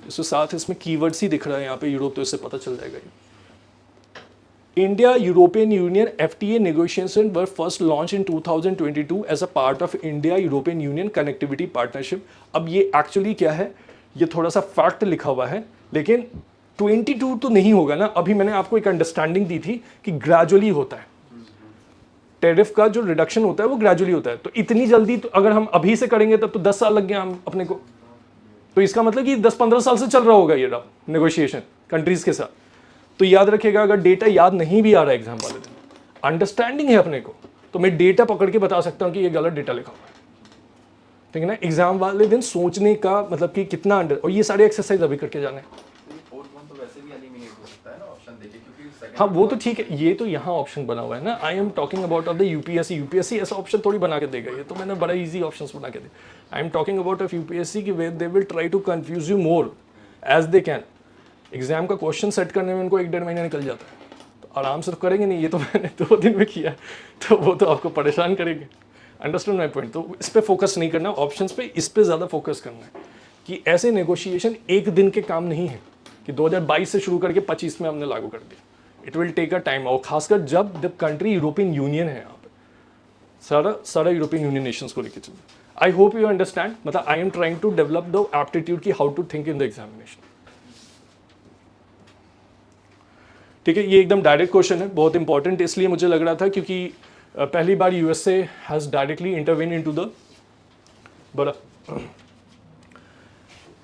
S1: इसके साथ इसमें कीवर्ड्स ही दिख रहा है यहाँ पे यूरोप, तो इससे पता चल जाएगा ये। India European Union FTA negotiations were first launched in 2022 as a part of India European Union Connectivity Partnership। अब ये एक्चुअली क्या है, ये थोड़ा सा फैक्ट लिखा हुआ है, लेकिन 22 तो नहीं होगा ना। अभी मैंने आपको एक अंडरस्टैंडिंग दी थी कि ग्रेजुअली होता है, टैरिफ का जो रिडक्शन होता है वो ग्रेजुअली होता है। तो इतनी जल्दी तो अगर हम अभी से करेंगे तब तो 10 साल लग गया हम अपने को, तो इसका मतलब कि 10-15 साल से चल रहा होगा ये नेगोशिएशन कंट्रीज के साथ। तो याद रखिएगा, अगर डेटा याद नहीं भी आ रहा है एग्जाम वाले दिन, अंडरस्टैंडिंग है अपने को, तो मैं डेटा पकड़ के बता सकता हूँ कि ये गलत डेटा लिखा हुआ है। ठीक है ना? एग्जाम वाले दिन सोचने का मतलब कि कितना अंडर, और ये सारे एक्सरसाइज अभी करके जाने। हाँ वो तो ठीक है, ये तो यहाँ ऑप्शन बना हुआ है ना। आई am talking about of the UPSC ऐसा ऑप्शन थोड़ी बना के देगा, ये तो मैंने बड़ा इजी ऑप्शंस बना के दिया। I am talking about of UPSC की वे they will try to confuse you more as they can. Exam का क्वेश्चन सेट करने में उनको 1-1.5 महीना निकल जाता है, तो आराम से तो करेंगे नहीं। ये तो मैंने 2 दिन में किया, तो वो तो आपको परेशान करेंगे। Understand my point? तो इस पर फोकस नहीं करना, ऑप्शंस पे, इस पे ज़्यादा फोकस करना है कि ऐसे नेगोशिएशन एक दिन के काम नहीं है कि 2022 से शुरू करके 25 में हमने लागू कर दिया। It will take a time, और खासकर जब द कंट्री यूरोपियन यूनियन है, यहाँ पे सारा यूरोपियन यूनियन नेशंस को लेकर चलते। आई होप यू अंडरस्टैंड, मतलब I am trying to develop the aptitude की how to think in the examination. ठीक है, ये एकदम डायरेक्ट क्वेश्चन है, बहुत इंपॉर्टेंट इसलिए मुझे लग रहा था क्योंकि पहली बार USA has directly intervene into the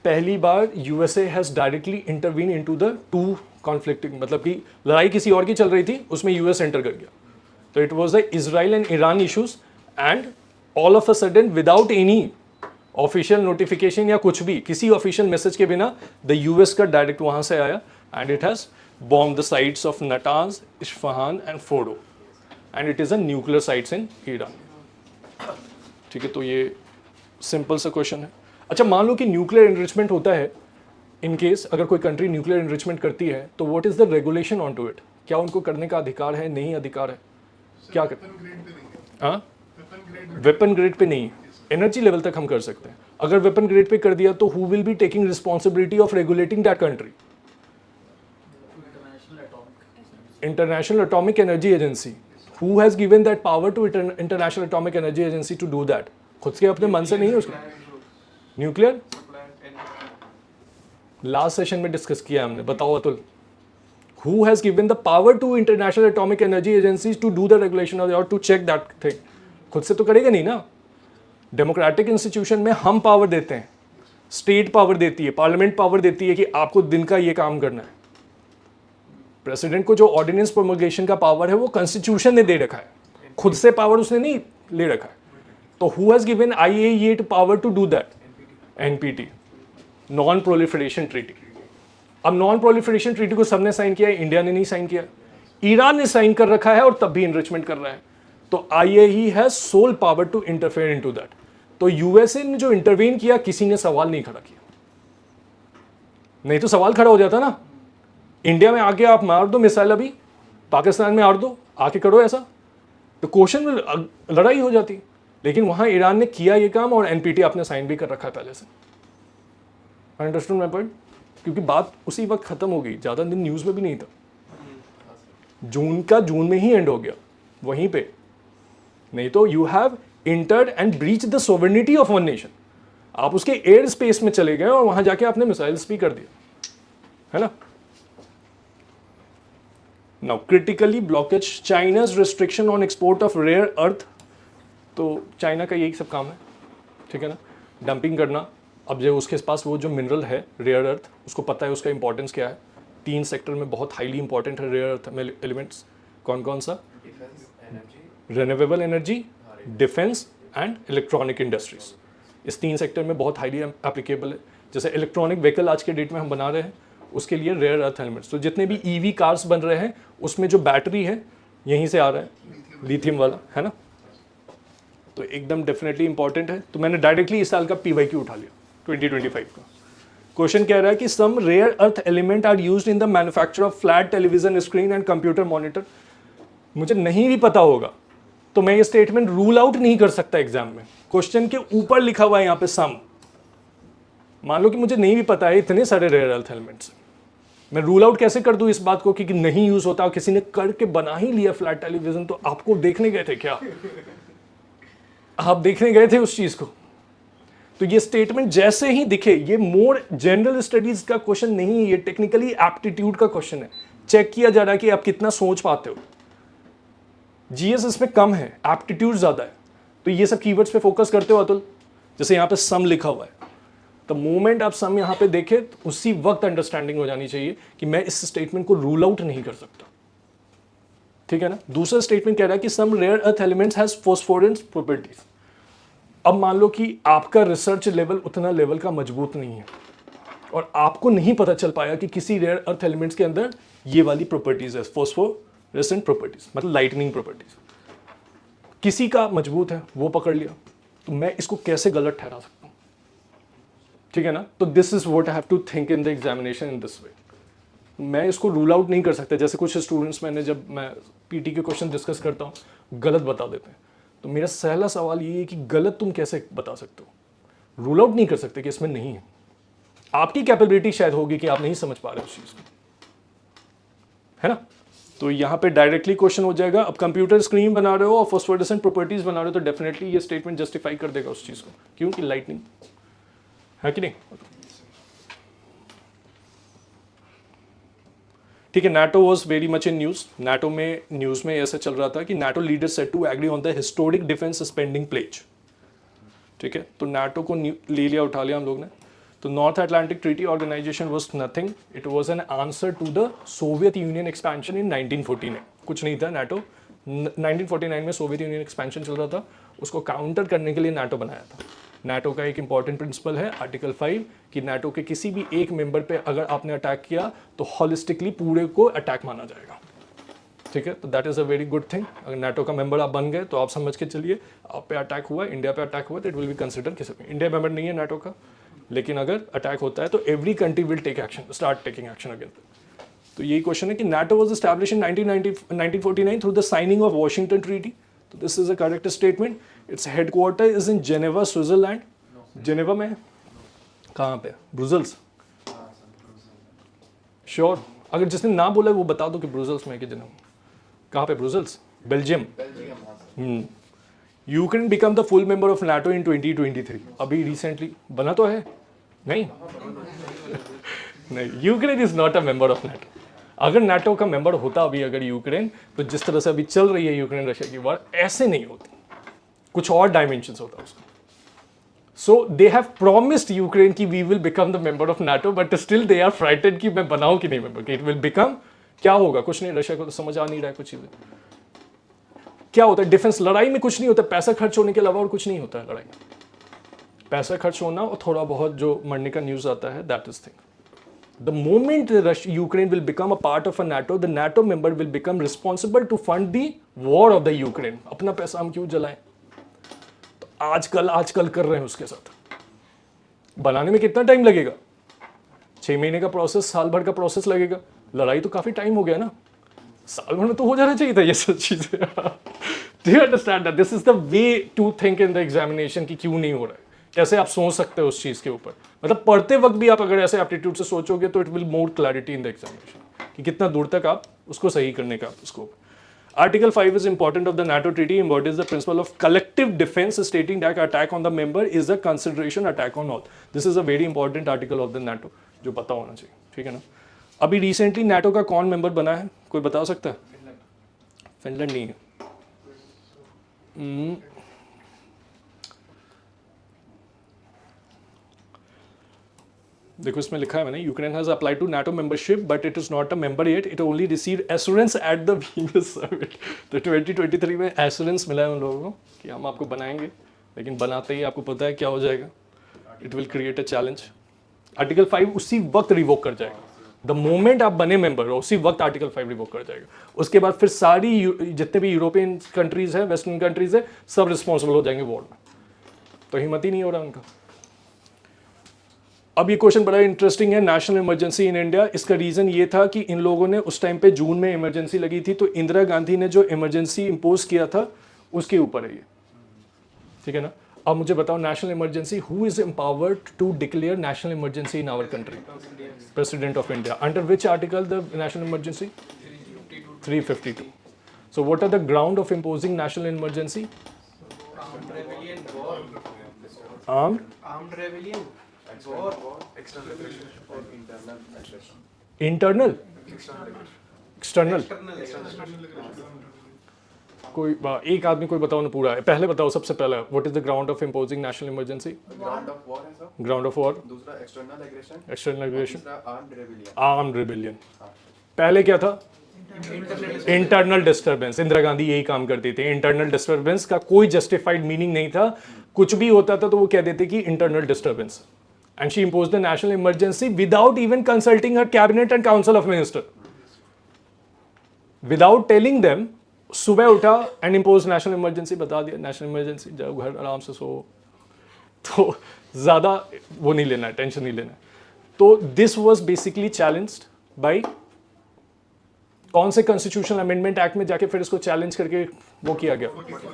S1: पहली बार USA has directly intervene into the 2 conflicting, मतलब कि लड़ाई किसी और की चल रही थी, उसमें US एंटर कर गया। तो it was the Israel and Iran issues, and all of a sudden without any official notification या कुछ भी, किसी ऑफिशियल मैसेज के बिना द US का डायरेक्ट वहाँ से आया, and it has bombed the sites of Natanz, Isfahan and Fordo, and it is a nuclear sites in Iran। ठीक है, तो ये सिंपल सा क्वेश्चन है। अच्छा, मान लो कि न्यूक्लियर एनरिचमेंट होता है, इन केस अगर कोई कंट्री न्यूक्लियर एनरिचमेंट करती है, तो what is the regulation on to it? क्या उनको करने का अधिकार है, नहीं अधिकार है, क्या कर? हाँ, वेपन ग्रेड पे नहीं, एनर्जी लेवल तक हम कर सकते हैं। अगर वेपन ग्रेड पे कर दिया तो who will be taking responsibility of regulating that country? International Atomic Energy Agency. Who has given that power to International Atomic Energy Agency to do that? खुद के अपने मन से नहीं है उसको। न्यूक्लियर लास्ट सेशन में डिस्कस किया हमने, बताओ Atul. Who has given the power to International Atomic Energy Agencies to do the regulation or to check that thing? खुद से तो करेगा नहीं ना। डेमोक्रेटिक इंस्टीट्यूशन में हम पावर देते हैं, स्टेट पावर देती है, पार्लियामेंट पावर देती है कि आपको दिन का ये काम करना है। प्रेसिडेंट को जो ऑर्डिनेंस प्रोमोगेशन का पावर है वो कॉन्स्टिट्यूशन ने दे रखा है, खुद से पावर उसने नहीं ले रखा है। तो who has given IAEA power to do that? NPT, non proliferation treaty. अब नॉन प्रोलिफरेशन ट्रीटी को सबने साइन किया है, इंडिया ने नहीं साइन किया, ईरान ने साइन कर रखा है और तब भी इनरिचमेंट कर रहा है। तो IAEA has sole power to interfere into that. तो USA ने जो इंटरवीन किया, किसी ने सवाल नहीं खड़ा किया, नहीं तो सवाल खड़ा हो जाता ना। इंडिया में आके आप मार दो मिसाइल, अभी पाकिस्तान में मार दो, आके करो ऐसा, तो क्वेश्चन में लड़ाई हो जाती। लेकिन वहाँ ईरान ने किया ये काम और एनपीटी आपने साइन भी कर रखा है पहले से। Understand my point? क्योंकि बात उसी वक्त खत्म हो गई, ज़्यादा दिन न्यूज़ में भी नहीं था। जून में ही एंड हो गया वहीं पे। नहीं तो you have entered and breach the sovereignty of one nation. आप उसके एयर स्पेस में चले गए और वहां जाके आपने मिसाइल्स भी कर दिया, है ना। Now critically blockage China's restriction on export of rare earth. तो चाइना का यही सब काम है, ठीक है ना, डंपिंग करना। अब जो उसके पास वो जो मिनरल है रेयर अर्थ, उसको पता है उसका इंपॉर्टेंस क्या है। 3 सेक्टर में बहुत हाईली इंपॉर्टेंट है रेयर अर्थ एलिमेंट्स। कौन कौन सा? Renewable energy, defence and electronic industries. इस 3 सेक्टर में बहुत हाईली एप्लीकेबल है। जैसे इलेक्ट्रॉनिक व्हीकल आज के डेट में हम बना रहे हैं, उसके लिए रेयर अर्थ एलिमेंट्स। तो जितने भी ईवी कार्स बन रहे हैं उसमें जो बैटरी है यहीं से आ रहा है, लिथियम वाला, है ना। तो एकदम डेफिनेटली इंपॉर्टेंट है। तो मैंने डायरेक्टली इस साल का PYQ उठा लिया 2025 का। क्वेश्चन कह रहा है कि some rare earth element are used in the manufacture of flat television screen and computer monitor. मुझे नहीं भी पता होगा तो मैं ये स्टेटमेंट रूल आउट नहीं कर सकता एग्जाम में। क्वेश्चन के ऊपर लिखा हुआ है यहाँ पे सम। मान लो कि मुझे नहीं भी पता है इतने सारे रेयर अर्थ एलिमेंट्स, मैं रूल आउट कैसे कर दूं इस बात को कि नहीं यूज होता और किसी ने करके बना ही लिया फ्लैट टेलीविजन। तो आपको देखने गए थे क्या? आप देखने गए थे उस चीज को? तो ये स्टेटमेंट जैसे ही दिखे, ये मोर जनरल स्टडीज का क्वेश्चन नहीं है, ये टेक्निकली एप्टीट्यूड का क्वेश्चन है। चेक किया जा रहा है कि आप कितना सोच पाते हो। जीएस इसमें कम है, एप्टीट्यूड ज्यादा है। तो ये सब कीवर्ड्स पे फोकस करते हो अतुल। जैसे यहाँ पे सम लिखा हुआ है, तो मोमेंट आप सम यहाँ पे देखे तो उसी वक्त अंडरस्टैंडिंग हो जानी चाहिए कि मैं इस स्टेटमेंट को रूल आउट नहीं कर सकता, ठीक है ना। दूसरा स्टेटमेंट कह रहा है कि some rare earth elements has phosphorescence properties. अब मान लो कि आपका रिसर्च लेवल उतना लेवल का मजबूत नहीं है और आपको नहीं पता चल पाया कि किसी रेयर अर्थ एलिमेंट्स के अंदर ये वाली प्रॉपर्टीज है, फॉस्फोरेसेंट प्रॉपर्टीज, मतलब लाइटनिंग प्रॉपर्टीज। किसी का मजबूत है, वो पकड़ लिया, तो मैं इसको कैसे गलत ठहरा सकता हूँ, ठीक है ना। तो this is what I have to think in the examination in this way. मैं इसको रूल आउट नहीं कर सकता। जैसे कुछ स्टूडेंट्स, मैंने जब मैं पीटी के क्वेश्चन डिस्कस करता हूँ गलत बता देते हैं, तो मेरा पहला सवाल ये है कि गलत तुम कैसे बता सकते हो? रूल आउट नहीं कर सकते कि इसमें नहीं है। आपकी कैपेबिलिटी शायद होगी कि आप नहीं समझ पा रहे उस चीज को, है ना। तो यहाँ पे डायरेक्टली क्वेश्चन हो जाएगा। अब कंप्यूटर स्क्रीन बना रहे हो और फॉस्फोरेसेंट प्रॉपर्टीज बना रहे हो, तो डेफिनेटली ये स्टेटमेंट जस्टिफाई कर देगा उस चीज को, क्योंकि लाइटनिंग है कि नहीं। ठीक है, NATO was very much in news. NATO में न्यूज में ऐसा चल रहा था कि NATO leader set to agree on the historic defence spending pledge. ठीक है, तो नाटो को ले लिया, उठा लिया हम लोग ने। तो north Atlantic treaty organisation was nothing, it was an answer to the Soviet Union expansion in 1949। कुछ नहीं था नाटो, 1949 में सोवियत यूनियन एक्सपेंशन चल रहा था, उसको काउंटर करने के लिए नाटो बनाया था। नाटो का एक इंपॉर्टेंट प्रिंसिपल है आर्टिकल 5 कि नाटो के किसी भी एक मेंबर पे अगर आपने अटैक किया तो हॉलिस्टिकली पूरे को अटैक माना जाएगा। ठीक है, तो that is a very good thing. अगर नाटो का मेंबर आप बन गए तो आप समझ के चलिए, आप पे अटैक हुआ, इंडिया पे अटैक हुआ, तो इट विल बी कंसिडर किसी पे। इंडिया मेंबर नहीं है नाटो का, लेकिन अगर अटैक होता है तो every country will take action, start taking action against. तो यही क्वेश्चन है कि NATO was establish in 1949 through the signing of Washington treaty. तो this is a correct statement. Its headquarter is in Geneva, Switzerland. Geneva में कहाँ पे? Brussels. Sure, अगर जिसने ना बोला वो बता दो कि ब्रुसेल्स में कि जेनेवा कहाँ पे? Brussels, Belgium. Ukraine become the full member of NATO in 2023। अभी रिसेंटली बना तो है नहीं? नहीं, Ukraine is not a member of NATO. अगर नाटो का मेंबर होता अभी अगर यूक्रेन, तो जिस तरह से अभी चल रही है यूक्रेन रशिया की वार, ऐसे नहीं होती, कुछ और डायमेंशंस होता उसका। So they have promised Ukraine कि we will become the member of NATO, but still they are frightened कि मैं बनाऊं कि नहीं member, कि it will become, क्या होगा कुछ नहीं, रशिया को तो समझ आ नहीं रहा है कुछ चीजें। क्या होता है डिफेंस लड़ाई में? कुछ नहीं होता, पैसा खर्च होने के अलावा और कुछ नहीं होता है लड़ाई में। पैसा खर्च होना और थोड़ा बहुत जो मरने का न्यूज आता है, that is thing. The moment Ukraine will become a part of a NATO, the NATO member will become responsible to fund the war of the Ukraine. अपना पैसा हम क्यों जलाएं? आजकल कर रहे हैं उसके साथ। बनाने में कितना टाइम लगेगा? 6 महीने का प्रोसेस, साल भर का प्रोसेस लगेगा। लड़ाई तो काफी टाइम हो गया ना। साल भर में तो हो जाना चाहिए था ये सब चीज़ें। Do you understand that this is the way to think in the examination कि क्यों नहीं हो रहा है, कैसे आप सोच सकते हो उस चीज़ के ऊपर। मतलब पढ़ते वक्त भी आप अगर ऐसे एप्टीट्यूड से सोचोगे तो it will more clarity in the examination कि कितना दूर तक आप उसको सही करने का scope. Article 5 is important of the NATO treaty, embodies the principle of collective defense, stating that attack on the member is a consideration attack on all. This is a very important article of the NATO, जो पता होना चाहिए, ठीक है ना। अभी recently NATO का कौन मेंबर बना है, कोई बता सकता है? फिनलैंड नहीं है। देखो इसमें लिखा है मैंने, Ukraine has applied to NATO membership but it is not a member yet, it only received assurance at the Vilnius summit. तो 2023 में एश्योरेंस मिला है उन लोगों को कि हम आपको बनाएंगे, लेकिन बनाते ही आपको पता है क्या हो जाएगा, it will create a challenge. Article 5 उसी वक्त रिवोक कर जाएगा, द मोमेंट आप बने मेंबर हो उसी वक्त आर्टिकल 5 रिवोक कर जाएगा। उसके बाद फिर सारी जितने भी यूरोपियन कंट्रीज हैं, वेस्टर्न कंट्रीज है, सब रिस्पॉन्सिबल हो जाएंगे वॉर में। तो हिम्मत ही नहीं हो रहा उनका। अब ये क्वेश्चन बड़ा इंटरेस्टिंग है, नेशनल इमरजेंसी इन इंडिया। इसका रीज़न ये था कि इन लोगों ने उस टाइम पे जून में इमरजेंसी लगी थी, तो इंदिरा गांधी ने जो इमरजेंसी इम्पोज किया था उसके ऊपर है ये, ठीक है ना। अब मुझे बताओ, national emergency, who is empowered to declare national emergency in our country? President of India. Under which article the national emergency? 352। So what are the ground of imposing national emergency?
S3: Armed rebellion, war, external aggression or internal aggression.
S1: Internal, external?
S3: External
S1: कोई एक आदमी कोई बताओ ना पूरा है। पहले बताओ सबसे पहला, what is the ground of imposing national emergency?
S4: Ground of war है सर।
S1: ग्राउंड ऑफ वॉर,
S4: दूसरा एक्सटर्नल एग्रेशन,
S1: एक्सटर्नल एग्रेशन,
S4: तीसरा आर्म्ड रेबेलियन।
S1: Armed rebellion. पहले क्या था? Internal disturbance. इंदिरा गांधी यही काम करती थी, इंटरनल डिस्टर्बेंस का कोई जस्टिफाइड मीनिंग नहीं था, कुछ भी होता था तो वो कह देते कि internal disturbance, and she impose the national emergency without even consulting her cabinet and council of minister, without telling them. सुबह उठा एंड इम्पोज नेशनल इमरजेंसी, बता दिया नेशनल इमरजेंसी, जाओ घर आराम से सो। तो ज़्यादा वो नहीं लेना है, टेंशन नहीं लेना है। तो this was basically challenged by कौन से कॉन्स्टिट्यूशनल अमेंडमेंट एक्ट में जाके फिर इसको चैलेंज करके वो किया गया?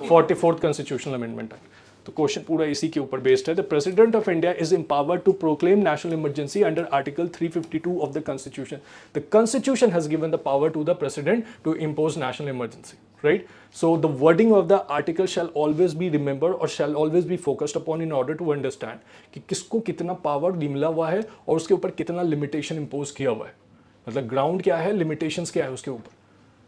S1: 44th constitutional amendment act. तो क्वेश्चन पूरा इसी के ऊपर बेस्ड है। The president of India is empowered to proclaim national emergency under article 352 of the constitution. The constitution has given the power to the president to impose national emergency, right? So the wording of the article shall always be remembered or shall always be focused upon in order to understand कि किसको कितना power मिला हुआ है और उसके ऊपर कितना लिमिटेशन इम्पोज किया हुआ है। मतलब ग्राउंड क्या है, लिमिटेशंस क्या है उसके ऊपर।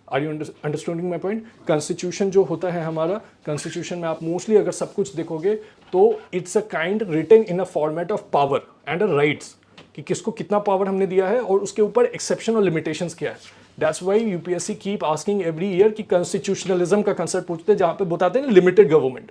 S1: Are you understanding my point? Constitution जो होता है हमारा, कॉन्स्टिट्यूशन में आप मोस्टली अगर सब कुछ देखोगे तो it's a kind written in a format of power and a rights, कि किसको कितना पावर हमने दिया है और उसके ऊपर एक्सेप्शन और लिमिटेशंस क्या है। That's why UPSC keep asking every year कि कॉन्स्टिट्यूशनलिज्म का कंसेप्ट पूछते हैं, जहाँ पे बताते हैं लिमिटेड गवर्नमेंट।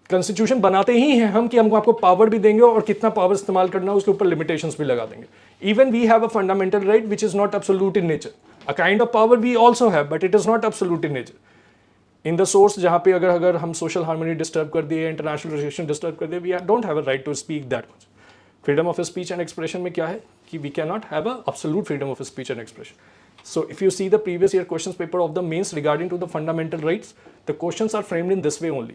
S1: कॉन्स्टिट्यूशन बनाते ही हैं हम कि हमको आपको पावर भी देंगे और कितना पावर इस्तेमाल करना है उसके ऊपर लिमिटेशंस भी लगा देंगे। Even we have a fundamental right which is not absolute in nature, a kind of power we also have but it is not absolute in nature. In the source जहाँ पे अगर हम सोशल हार्मनी डिस्टर्ब कर दिए, international relation disturb कर दिए, we don't have a right to speak that much. Freedom of speech and expression में क्या है कि we can not have a absolute freedom of speech and expression. So if you see the previous year questions paper of the mains regarding to the fundamental rights, the questions are framed in this way only.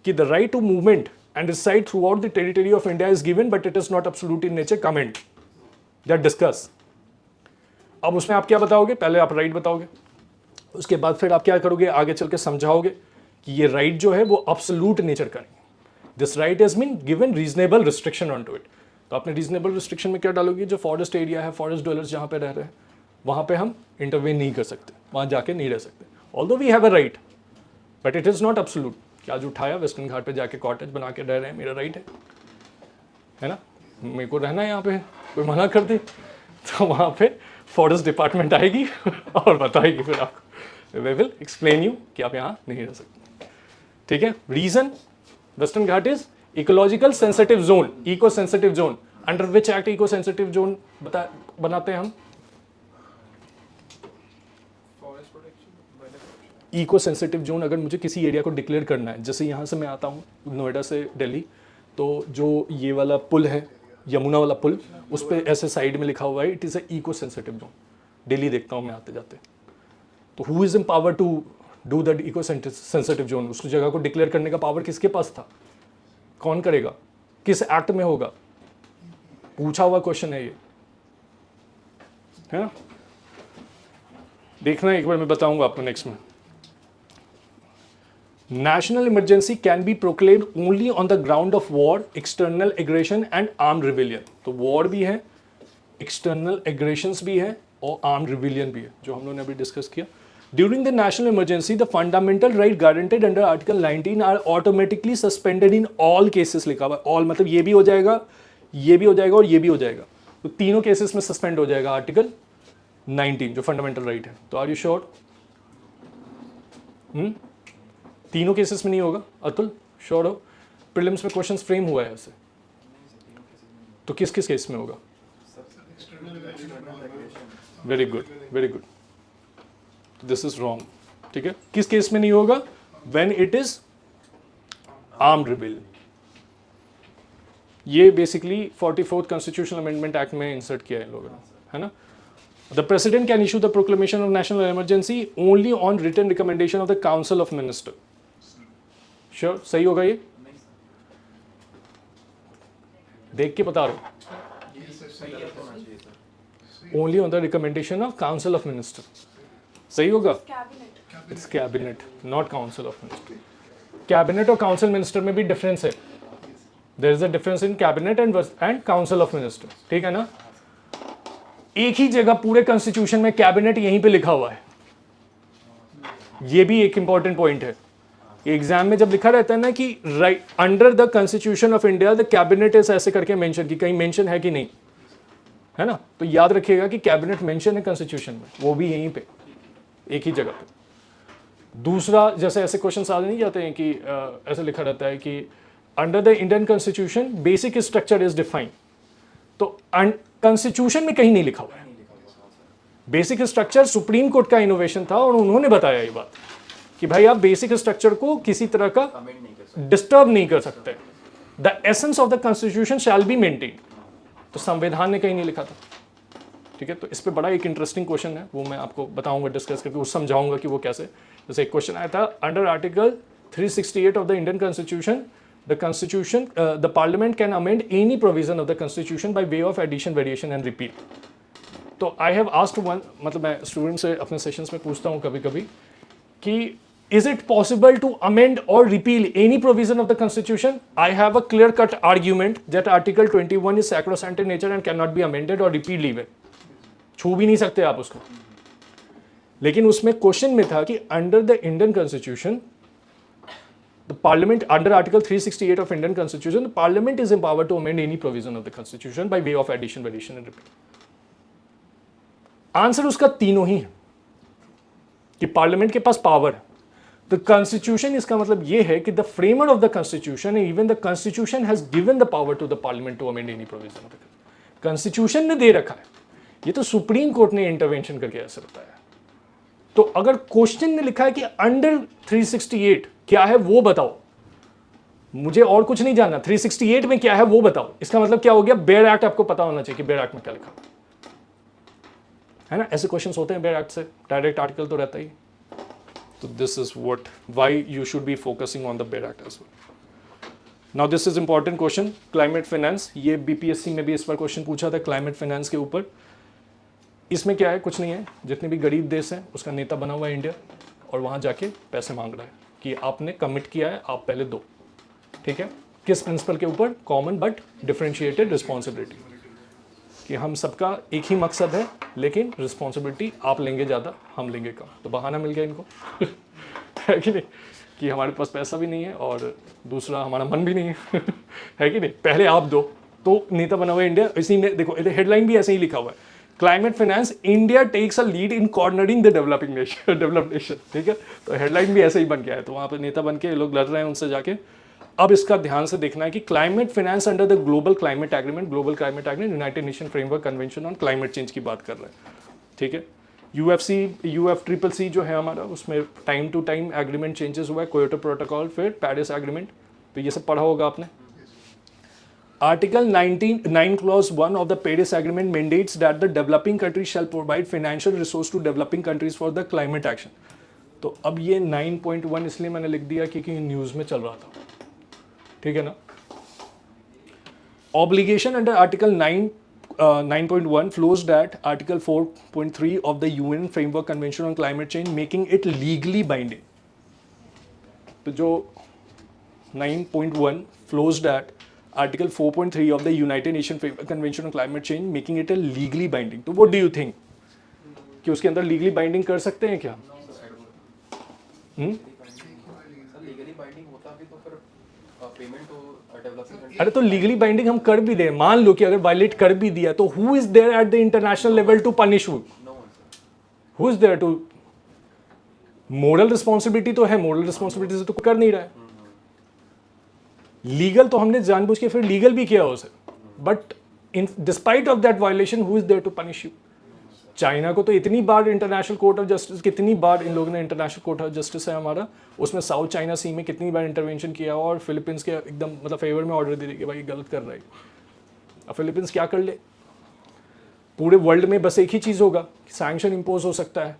S1: कि the right to movement and reside throughout the territory of India is given, but it is not absolute in nature. Comment that discuss. अब उसमें आप क्या बताओगे? पहले आप right बताओगे, उसके बाद फिर आप क्या करोगे, आगे चल के समझाओगे कि ये राइट जो है वो absolute नेचर का नहीं। This right has been given reasonable restriction on to it. तो आपने रीजनेबल रिस्ट्रिक्शन में क्या डालोगे? जो फॉरेस्ट एरिया है, फॉरेस्ट डवेलर्स जहाँ पे रह रहे हैं, वहाँ पे हम इंटरवेन नहीं कर सकते, वहाँ जाके नहीं रह सकते। Although we have a right but it is not absolute. क्या आज उठाया वेस्टर्न घाट पे जाके कॉटेज बना के रह रहे हैं, मेरा राइट है ना, मेरे को रहना है यहाँ पे, कोई मना कर दे तो वहाँ पे फॉरेस्ट डिपार्टमेंट आएगी और बताएगी फिर आपको, वे विल एक्सप्लेन यू कि आप यहाँ नहीं रह सकते। ठीक है, reason Western Ghat is ecological sensitive zone, eco sensitive zone. Under which act eco sensitive zone बनाते हैं हम? इको सेंसिटिव जोन अगर मुझे किसी एरिया को डिक्लेयर करना है, जैसे यहाँ से मैं आता हूँ नोएडा से दिल्ली, तो जो ये वाला पुल है, यमुना वाला पुल, उस पर ऐसे साइड में लिखा हुआ है it is a eco sensitive zone. Delhi देखता हूँ मैं आते जाते, तो who is empowered to do the eco sensitive zone? उस जगह को डिक्लेयर करने का पावर किसके पास था? कौन करेगा? किस एक्ट में होगा? पूछा हुआ क्वेश्चन है ये, है ना? देखना एक बार, मैं बताऊंगा आपको नेक्स्ट में. National emergency can be proclaimed only on the ground of war, external aggression and armed rebellion. तो war भी है, external aggressions भी है और armed rebellion भी है, जो हम लोगों ने अभी डिस्कस किया. During the national emergency, the fundamental right guaranteed under Article 19 are automatically suspended in all cases. लिखा हुआ all मतलब ये भी हो जाएगा, ये भी हो जाएगा और ये भी हो जाएगा. तो तीनों केसेस में सस्पेंड हो जाएगा आर्टिकल 19 जो फंडामेंटल राइट है. तो आर यू श्योर? तीनों केसेस में नहीं होगा अतुल? श्योर हो? प्रीलिम्स में क्वेश्चंस फ्रेम हुआ है ऐसे, तो किस किस केस में होगा? Very good, very good. This is wrong. ठीक है, किस केस में नहीं होगा? When it is armed rebellion. ये basically 44th constitutional amendment act में इंसर्ट किया है इन लोगों ने, है ना? The President can issue the proclamation of national emergency only on written recommendation of the Council of Ministers. Sure, सही होगा ये? देख के बता रहा हूँ. Only on the recommendation of Council of Ministers. सही होगा?
S2: Cabinet.
S1: It's cabinet, not Council of Ministers. Cabinet और Council Minister में भी difference है. There is a difference in cabinet and Council of Ministers. ठीक है ना? एक ही जगह पूरे कॉन्स्टिट्यूशन में कैबिनेट यहीं पे लिखा हुआ है. ये भी एक इंपॉर्टेंट पॉइंट है. एग्जाम में जब लिखा रहता है ना कि right under the constitution of India the cabinet is ऐसे करके मेंशन, कि कहीं मेंशन है कि नहीं, है ना? तो याद रखिएगा कि कैबिनेट मेंशन है कॉन्स्टिट्यूशन में, वो भी यहीं पे एक ही जगह पे. दूसरा, जैसे ऐसे क्वेश्चन आ नहीं जाते हैं कि ऐसे लिखा रहता है कि under the Indian constitution basic structure is defined. तो कॉन्स्टिट्यूशन में कहीं नहीं लिखा हुआ है. बेसिक स्ट्रक्चर सुप्रीम कोर्ट का इनोवेशन था और उन्होंने बताया ये बात कि भाई आप बेसिक स्ट्रक्चर को किसी तरह का डिस्टर्ब नहीं कर सकते. The essence of the constitution shall be maintain. तो संविधान ने कहीं नहीं लिखा था. ठीक है, तो इस पे बड़ा एक इंटरेस्टिंग क्वेश्चन है, वो मैं आपको बताऊंगा, डिस्कस करके वो समझाऊंगा कि वो कैसे. जैसे एक क्वेश्चन आया था, under article 368 of the Indian constitution the parliament can amend any provision of the constitution by way of addition, variation and repeal. तो I have asked one, मतलब मैं स्टूडेंट से अपने सेशंस में पूछता हूँ कभी कभी कि is it possible to amend or repeal any provision of the constitution? I have a clear cut argument that article 21 is sacrosanct in nature and cannot be amended or repealed even. छू भी नहीं सकते आप उसको. लेकिन उसमें question में था कि under the Indian constitution the parliament, under article 368 of Indian constitution, the parliament is empowered to amend any provision of the constitution by way of addition, variation and repeal. Answer उसका तीनों ही है कि parliament के पास power है. The constitution, इसका मतलब ये है कि the framer of the constitution, even the constitution has given the power to the parliament to amend any provision of the constitution ने दे रखा है. ये तो सुप्रीम कोर्ट ने इंटरवेंशन करके ऐसे बताया. तो अगर क्वेश्चन ने लिखा है कि अंडर 368 क्या है वो बताओ, मुझे और कुछ नहीं जानना, 368 में क्या है वो बताओ, इसका मतलब क्या हो गया? बेयर एक्ट आपको पता होना चाहिए कि बेयर एक्ट में क्या लिखा है ना. ऐसे क्वेश्चंस होते हैं बेयर एक्ट से, डायरेक्ट आर्टिकल तो रहता ही. तो this is what why you should be focusing on the bare act as well. Now this is important question, climate finance. ये बीपीएससी में भी इस पर क्वेश्चन पूछा था क्लाइमेट फाइनेंस के ऊपर. इसमें क्या है? कुछ नहीं है, जितने भी गरीब देश हैं उसका नेता बना हुआ है इंडिया, और वहाँ जाके पैसे मांग रहा है कि आपने कमिट किया है, आप पहले दो. ठीक है, किस प्रिंसिपल के ऊपर? कॉमन बट डिफरेंशिएटेड रिस्पॉन्सिबिलिटी, कि हम सबका एक ही मकसद है लेकिन रिस्पॉन्सिबिलिटी आप लेंगे ज़्यादा, हम लेंगे कम. तो बहाना मिल गया इनको है कि नहीं, कि हमारे पास पैसा भी नहीं है और दूसरा हमारा मन भी नहीं है है कि नहीं. पहले आप दो, तो नेता बना हुआ है इंडिया. इसी में देखो हेडलाइन भी ऐसे ही लिखा हुआ है, climate finance, India takes a lead in cornering the developing nation, developed nation. ठीक है, तो हेडलाइन भी ऐसे ही बन गया है. तो वहाँ पर नेता बन के लोग लड़ रहे हैं उनसे जाके. अब इसका ध्यान से देखना है कि climate finance under the global climate agreement, global climate agreement United nation framework convention on climate change की बात कर रहे हैं. ठीक है, UFCCC जो है हमारा, उसमें time to time agreement changes हुआ है, क्योटो प्रोटोकॉल, फिर पेरिस एग्रीमेंट. तो ये सब पढ़ा होगा आपने. Article 9 clause 1 of the Paris Agreement mandates that the developing countries shall provide financial resource to developing countries for the climate action. तो अब ये 9.1 इसलिए मैंने लिख दिया क्योंकि न्यूज़ में चल रहा था, ठीक है ना. Obligation under Article 9.1 flows that Article 4.3 of the UN Framework Convention on Climate Change, making it legally binding. तो जो 9.1 flows that Article 4.3 of the United Nations Framework Convention on Climate Change, making it a legally binding. तो what do you think? कि उसके अंदर legally binding कर सकते हैं क्या?
S4: लीगली बाइंडिंग होता भी तो फिर पेमेंट तो डेवलपिंग कंट्री.
S1: अरे तो लीगली बाइंडिंग हम कर भी दें, मान लो कि अगर वायलेट कर भी दिया तो who is there at the international level to punish you? Who is there to? Moral responsibility तो है, मोरल रिस्पॉन्सिबिलिटी से तो कर नहीं रहा है. लीगल तो हमने जानबूझ के फिर लीगल भी किया उसे, but in despite of that violation who is there to punish you? China को तो इतनी बार इंटरनेशनल कोर्ट ऑफ जस्टिस, कितनी बार इन लोगों ने इंटरनेशनल कोर्ट ऑफ जस्टिस है हमारा, उसमें साउथ चाइना सी में कितनी बार इंटरवेंशन किया और फिलीपींस के एकदम मतलब फेवर में ऑर्डर दे दिया कि भाई गलत कर रहा है. अब फिलीपींस क्या कर ले? पूरे वर्ल्ड में बस एक ही चीज़ होगा कि सैंक्शन इम्पोज हो सकता है,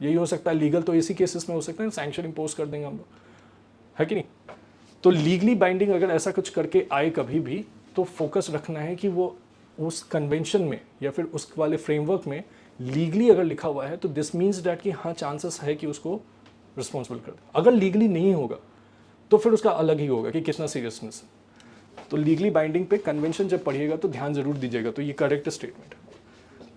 S1: यही हो सकता है. लीगल तो इसी केसेस में हो सकता है, सैंक्शन इम्पोज कर देंगे हम लोग, है कि नहीं. तो लीगली बाइंडिंग अगर ऐसा कुछ करके आए कभी भी, तो फोकस रखना है कि वो उस कन्वेंशन में या फिर उस वाले फ्रेमवर्क में लीगली अगर लिखा हुआ है तो दिस मीन्स डैट कि हाँ चांसेस है कि उसको रिस्पॉन्सिबल कर दे. अगर लीगली नहीं होगा तो फिर उसका अलग ही होगा कि कितना सीरियसनेस है. तो लीगली बाइंडिंग पे कन्वेंशन जब पढ़िएगा तो ध्यान जरूर दीजिएगा. तो ये करेक्ट स्टेटमेंट है.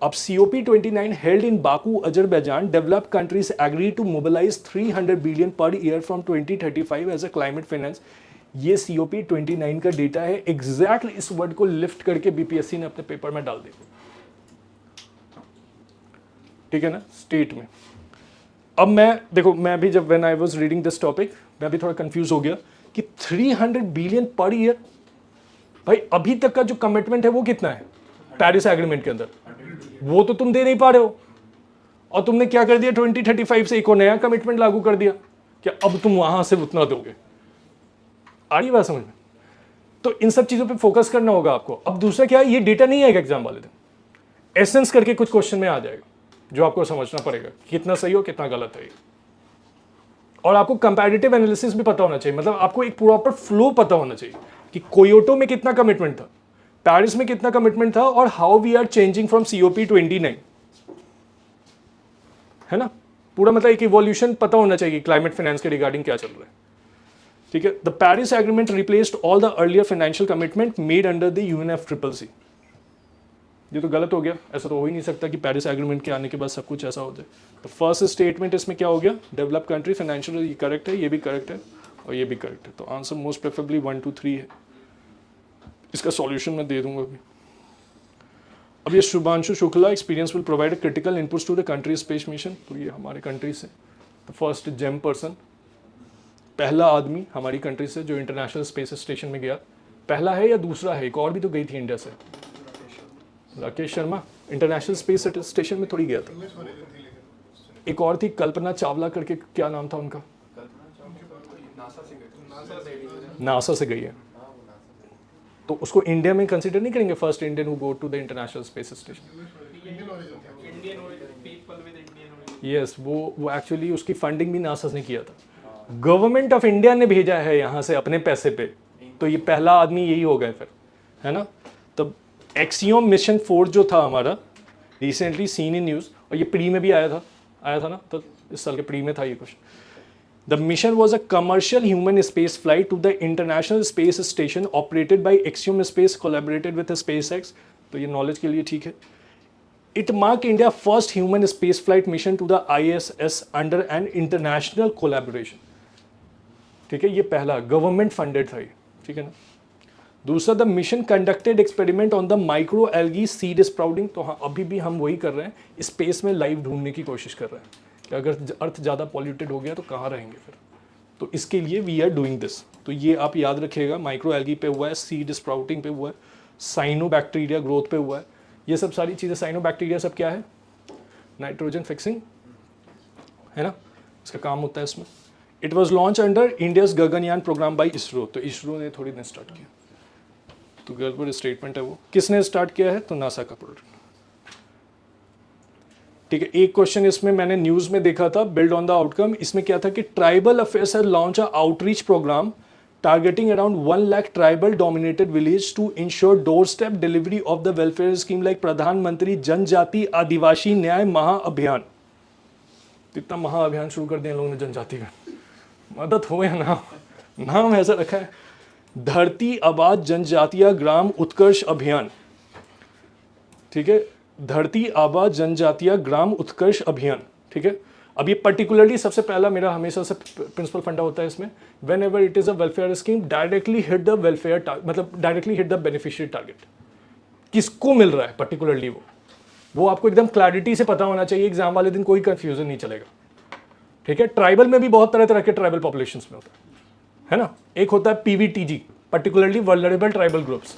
S1: अब COP29 held in Baku Azerbaijan, developed countries agree to mobilise 300 billion per year from 2035 as a climate finance. ये COP29 का डेटा है. एग्जैक्टली इस वर्ड को लिफ्ट करके BPSC ने अपने पेपर में डाल दिया, ठीक है ना, स्टेट में. अब मैं देखो, मैं भी जब when I was reading this topic मैं भी थोड़ा कंफ्यूज हो गया कि 300 बिलियन पर ईयर, भाई अभी तक का जो कमिटमेंट है वो कितना है पेरिस एग्रीमेंट के अंदर? वो तो तुम दे नहीं पा रहे हो, और तुमने क्या कर दिया 2035 से एक और नया कमिटमेंट लागू कर दिया कि अब तुम वहां से उतना दोगे. आ रही बात समझ में? तो इन सब चीजों पे फोकस करना होगा आपको. अब दूसरा क्या है, ये डेटा नहीं आएगा एग्जाम वाले दिन, एसेंस करके कुछ क्वेश्चन में आ जाएगा जो आपको समझना पड़ेगा कितना सही हो कितना गलत है. और आपको कंपैरेटिव एनालिसिस भी पता होना चाहिए, मतलब आपको एक प्रॉपर फ्लो पता होना चाहिए कि कोयोटो में कितना कमिटमेंट था, पेरिस में कितना कमिटमेंट था, और how we are changing from COP29, है ना. पूरा मतलब एक इवोल्यूशन पता होना चाहिए क्लाइमेट फाइनेंस के रिगार्डिंग क्या चल रहा है, ठीक है. The Paris agreement replaced all the earlier financial commitment made under the UNFCCC. ये तो गलत हो गया, ऐसा तो हो ही नहीं सकता कि पेरिस एग्रीमेंट के आने के बाद सब कुछ ऐसा हो जाए. तो फर्स्ट स्टेटमेंट इसमें क्या हो गया, डेवलप कंट्री फाइनेंशियल, ये करेक्ट है, ये भी करेक्ट है और ये भी करेक्ट है. तो आंसर मोस्ट प्रेफरेबली 1 2 3 है. इसका सॉल्यूशन मैं दे दूंगा अभी. अब ये Shubhanshu Shukla, experience will provide critical inputs to the country space mission. तो ये हमारे कंट्री से द फर्स्ट जेम पर्सन, पहला आदमी हमारी कंट्री से जो इंटरनेशनल स्पेस स्टेशन में गया. पहला है या दूसरा है, एक और भी तो गई थी इंडिया से, Rakesh Sharma. International space station में थोड़ी गया था, एक और थी कल्पना चावला करके, क्या नाम था उनका, नासा से गई है. तो उसको इंडिया में कंसीडर नहीं करेंगे first Indian who go to the international space station? Yes, वो एक्चुअली उसकी फंडिंग भी नासा ने किया था, गवर्नमेंट ऑफ इंडिया ने भेजा है यहाँ से अपने पैसे पे. तो ये पहला आदमी यही हो गए फिर, है ना. तब एक्सियोम मिशन 4 जो था हमारा, रिसेंटली सीन इन न्यूज़, और ये प्री में भी आया था ना, तो इस साल के प्री में था ये question. The mission was a commercial human space flight to the international space station operated by Axiom Space, collaborated with SpaceX. तो ये नॉलेज के लिए ठीक है. It mark India first human space flight mission to the ISS under an international collaboration. ठीक है, ये पहला गवर्नमेंट फंडेड था ये, ठीक है ना. दूसरा, the mission conducted experiment on the micro algae seed sprouting. तो हाँ, अभी भी हम वही कर रहे हैं, स्पेस में लाइफ ढूंढने की कोशिश कर रहे हैं कि अगर अर्थ ज़्यादा पॉल्यूटेड हो गया तो कहाँ रहेंगे फिर. तो इसके लिए वी आर डूइंग दिस. तो ये आप याद रखिएगा, माइक्रो एल्गी पे हुआ है, सीड स्प्राउटिंग पे हुआ है, साइनोबैक्टीरिया ग्रोथ पे हुआ है. ये सब सारी चीज़ें, साइनोबैक्टीरिया सब क्या है, नाइट्रोजन फिक्सिंग, है ना, इसका काम होता है इसमें. It was launch under India's Gaganyaan programme by ISRO. तो इसरो ने थोड़ी दिन स्टार्ट किया. तो गड़बड़ स्टेटमेंट है वो। किसने स्टार्ट किया है? तो नासा का प्रोजेक्ट। ठीक है, एक क्वेश्चन इसमें मैंने न्यूज़ में देखा था, बिल्ड ऑन द आउटकम। इसमें क्या था कि tribal affairs has launch a outreach programme targeting around 1 lakh tribal dominated village to ensure door step delivery of the welfare scheme like प्रधानमंत्री जनजाति आदिवासी न्याय महाअभियान। इतना महाअभियान शुरू कर दिया लोगों ने जनजाति का, मदद हो या ना, नाम ऐसा रखा है, धरती आबाद जनजातीय ग्राम उत्कर्ष अभियान। ठीक है, धरती आबा जनजातीय ग्राम उत्कर्ष अभियान। ठीक है, अब ये पर्टिकुलरली सबसे पहला मेरा हमेशा से प्रिंसिपल फंडा होता है इसमें, whenever it is a welfare scheme directly hit the welfare, मतलब directly hit the beneficiary target. किसको मिल रहा है पर्टिकुलरली वो आपको एकदम क्लैरिटी से पता होना चाहिए, एग्जाम वाले दिन कोई कंफ्यूजन नहीं चलेगा। ठीक है, ट्राइबल में भी बहुत तरह तरह के ट्राइबल पॉपुलेशन में होता है ना। एक होता है PVTG, particularly vulnerable tribal groups.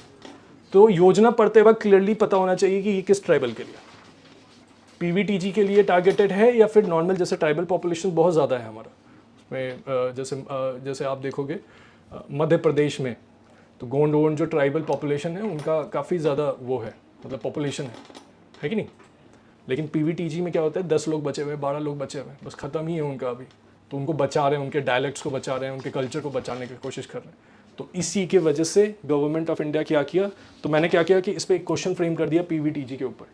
S1: तो योजना पढ़ते वक्त क्लियरली पता होना चाहिए कि ये किस ट्राइबल के लिए, पीवीटीजी के लिए टारगेटेड है या फिर नॉर्मल, जैसे ट्राइबल पॉपुलेशन बहुत ज़्यादा है हमारा उसमें। जैसे आप देखोगे मध्य प्रदेश में तो गोंड वोंड जो ट्राइबल पॉपुलेशन है उनका काफ़ी ज़्यादा वो है, मतलब पॉपुलेशन है कि नहीं। लेकिन पीवीटीजी में क्या होता है, 10 लोग बचे हुए, 12 लोग बचे हुए, बस ख़त्म ही है उनका अभी। तो उनको बचा रहे हैं, उनके डायलेक्ट्स को बचा रहे हैं, उनके कल्चर को बचाने की कोशिश कर रहे हैं। तो इसी के वजह से गवर्नमेंट ऑफ इंडिया क्या किया, तो मैंने क्या किया कि इस पर एक क्वेश्चन फ्रेम कर दिया पीवीटीजी के ऊपर।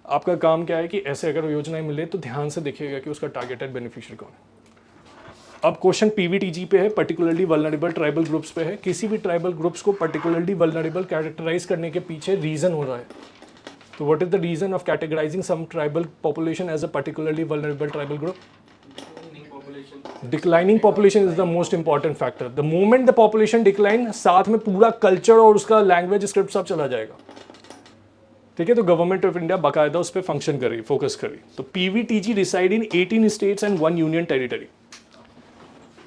S1: आपका काम क्या है कि ऐसे अगर योजनाएं मिले तो ध्यान से देखिएगा कि उसका टारगेटेड बेनिफिशियरी कौन है। अब क्वेश्चन पीवीटीजी पे है, पर्टिकुलरली वल्नरेबल ट्राइबल ग्रुप्स पे है। किसी भी ट्राइबल ग्रुप्स को पर्टिकुलरली वल्नरेबल कैरेक्टराइज करने के पीछे रीजन हो रहा है। तो what is the reason of categorising some tribal population as a particularly vulnerable tribal group? Declining population is the most important factor. The moment the population decline, साथ में पूरा कल्चर और उसका लैंग्वेज स्क्रिप्ट सब चला जाएगा। ठीक है, तो गवर्नमेंट ऑफ इंडिया बाकायदा उस पर फंक्शन कर रही, फोकस कर रही। तो PVTG reside in 18 states and 1 union territory.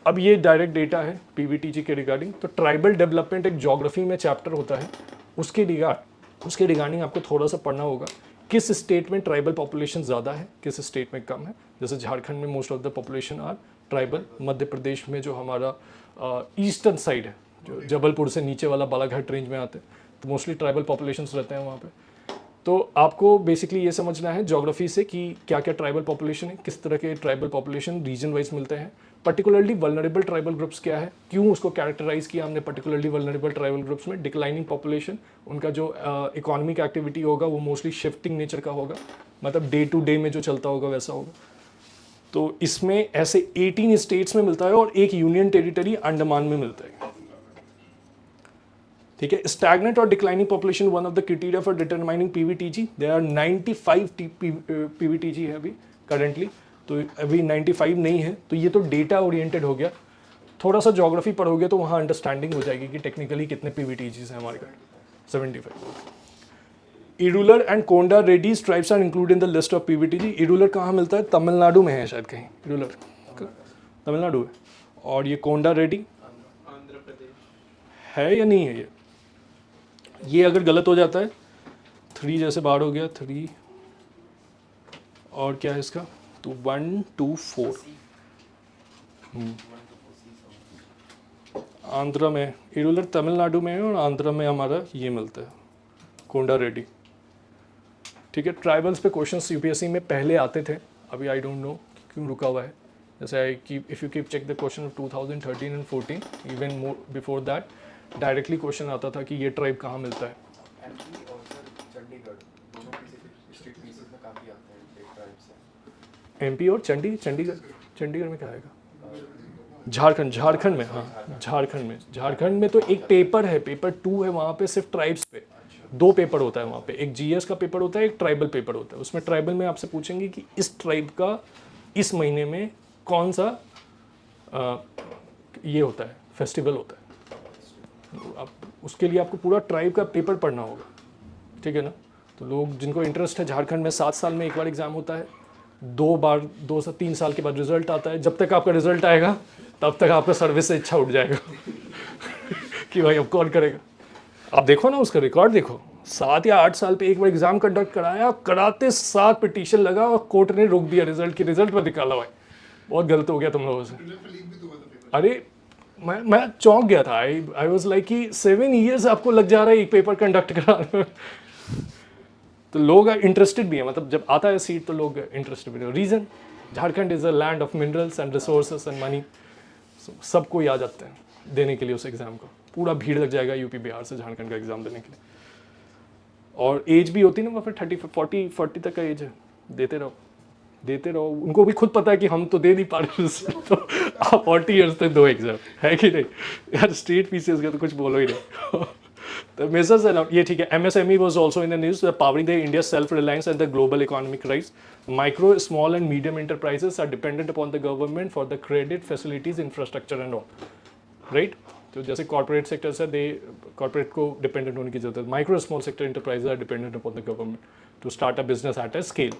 S1: अब ये डायरेक्ट डेटा है पीवीटीजी के रिगार्डिंग। तो ट्राइबल डेवलपमेंट एक ज्योग्राफी में चैप्टर होता है, उसके रिगार्डिंग आपको थोड़ा सा पढ़ना होगा। किस स्टेट में ट्राइबल पॉपुलेशन ज़्यादा है, किस स्टेट में कम है। जैसे झारखंड में most of the population are tribal, Madhya Pradesh में जो हमारा ईस्टर्न साइड है, जो जबलपुर से नीचे वाला बालाघाट रेंज में आते हैं, तो मोस्टली ट्राइबल पॉपुलेशंस रहते हैं वहाँ पे। तो आपको बेसिकली ये समझना है ज्योग्राफी से कि क्या क्या ट्राइबल पॉपुलेशन है, किस तरह के ट्राइबल पॉपुलेशन रीजन वाइज मिलते हैं, पर्टिकुलरली वल्नरेबल ट्राइबल ग्रुप्स क्या है, क्यों उसको कैरेक्टराइज किया हमने पर्टिकुलरली वल्नरेबल ट्राइबल ग्रुप्स में। डिक्लाइनिंग पॉपुलेशन, उनका जो इकोनॉमिक एक्टिविटी होगा वो मोस्टली शिफ्टिंग नेचर का होगा, मतलब डे टू डे में जो चलता होगा वैसा होगा। तो इसमें ऐसे 18 स्टेट्स में मिलता है और एक यूनियन टेरिटरी अंडमान में मिलता है। ठीक है, स्टैग्नेंट और declining population one of the criteria for determining PVTG. There are 95 PVTG है अभी करेंटली, तो अभी 95 नहीं है। तो ये तो डेटा ओरिएंटेड हो गया। थोड़ा सा ज्योग्राफी पढ़ोगे तो वहाँ अंडरस्टैंडिंग हो जाएगी कि टेक्निकली कितने पीवीटीजीज हैं हमारे घर। 75। Irular and Konda Reddis tribes are include in the list of PVTG. Irular कहाँ मिलता है? तमिलनाडु में है शायद कहीं। इरूलर तमिलनाडु है। और ये कोंडा रेड्डी
S3: आंध्र प्रदेश
S1: है या नहीं है? ये अगर गलत हो जाता है, 3 जैसे बाहर हो गया 3, और क्या है इसका, तो 1 2 4 आंध्र में। इरूलर तमिलनाडु में है और आंध्र में हमारा ये मिलता है कोंडा रेड्डी। ठीक है, ट्राइबल्स पे क्वेश्चंस यूपीएससी में पहले आते थे, अभी आई डोंट नो क्यों रुका हुआ है। जैसे I keep if you keep check the question of 2013 and 14, even more before that directly question आता था कि ये ट्राइब कहाँ मिलता है।
S4: एमपी और सर चंडीगढ़ दोनों किसी स्टेट पीसेस में काफ़ी आते हैं ट्राइब्स से।
S1: एमपी और चंडीगढ़ में क्या आएगा? झारखंड में, हाँ झारखंड में तो एक पेपर है, पेपर 2 है, वहाँ पे सिर्फ ट्राइब्स पे 2 पेपर होता है वहाँ पे। एक जीएस का पेपर होता है, एक ट्राइबल पेपर होता है। उसमें ट्राइबल में आपसे पूछेंगे कि इस ट्राइब का इस महीने में कौन सा ये होता है, फेस्टिवल होता है। आप उसके लिए आपको पूरा ट्राइब का पेपर पढ़ना होगा। ठीक है ना। तो लोग जिनको इंटरेस्ट है, झारखंड में 7 साल में एक बार एग्ज़ाम होता है, 2 से 3 साल के बाद रिजल्ट आता है। जब तक आपका रिजल्ट आएगा तब तक आपका सर्विस से इच्छा उठ जाएगा कि भाई अब कौन करेगा। आप देखो ना, उसका रिकॉर्ड देखो, 7 या 8 साल पे एक बार एग्जाम कंडक्ट कराया, कराते 7 पिटीशन लगा और कोर्ट ने रोक दिया रिजल्ट की, रिजल्ट पर निकाला। भाई बहुत गलत हो गया तुम लोगों से। अरे मैं चौंक गया था। आई वाज लाइक कि 7 ईयर्स आपको लग जा रहा है एक पेपर कंडक्ट कराने में। तो लोग इंटरेस्टेड भी हैं, मतलब जब आता है सीट तो लोग इंटरेस्टेड भी हैं। Reason, Jharkhand is a land of minerals and resources and money, सबको आ जाते हैं देने के लिए उस एग्ज़ाम को। पूरा भीड़ लग जाएगा यूपी बिहार से झारखंड का एग्ज़ाम देने के लिए। और एज भी होती है ना, वो फिर 40 तक का एज है। देते रहो। उनको भी खुद पता है कि हम तो दे नहीं पा रहे, तो आप 40 ईयर्स तक दो एग्जाम, है कि नहीं यार। स्टेट पीसीएस का तो कुछ बोलो ही नहीं। तो मेजर्स ये ठीक है। MSME was also in the news, powering the India's self-reliance and the global economic rise. Micro, small and medium enterprises are dependent upon the government for the credit facilities, infrastructure and all. Right? तो जैसे corporate sector से corporate को dependent होने की जरूरत है। Micro small sector enterprises are dependent upon the government to start a business at a scale.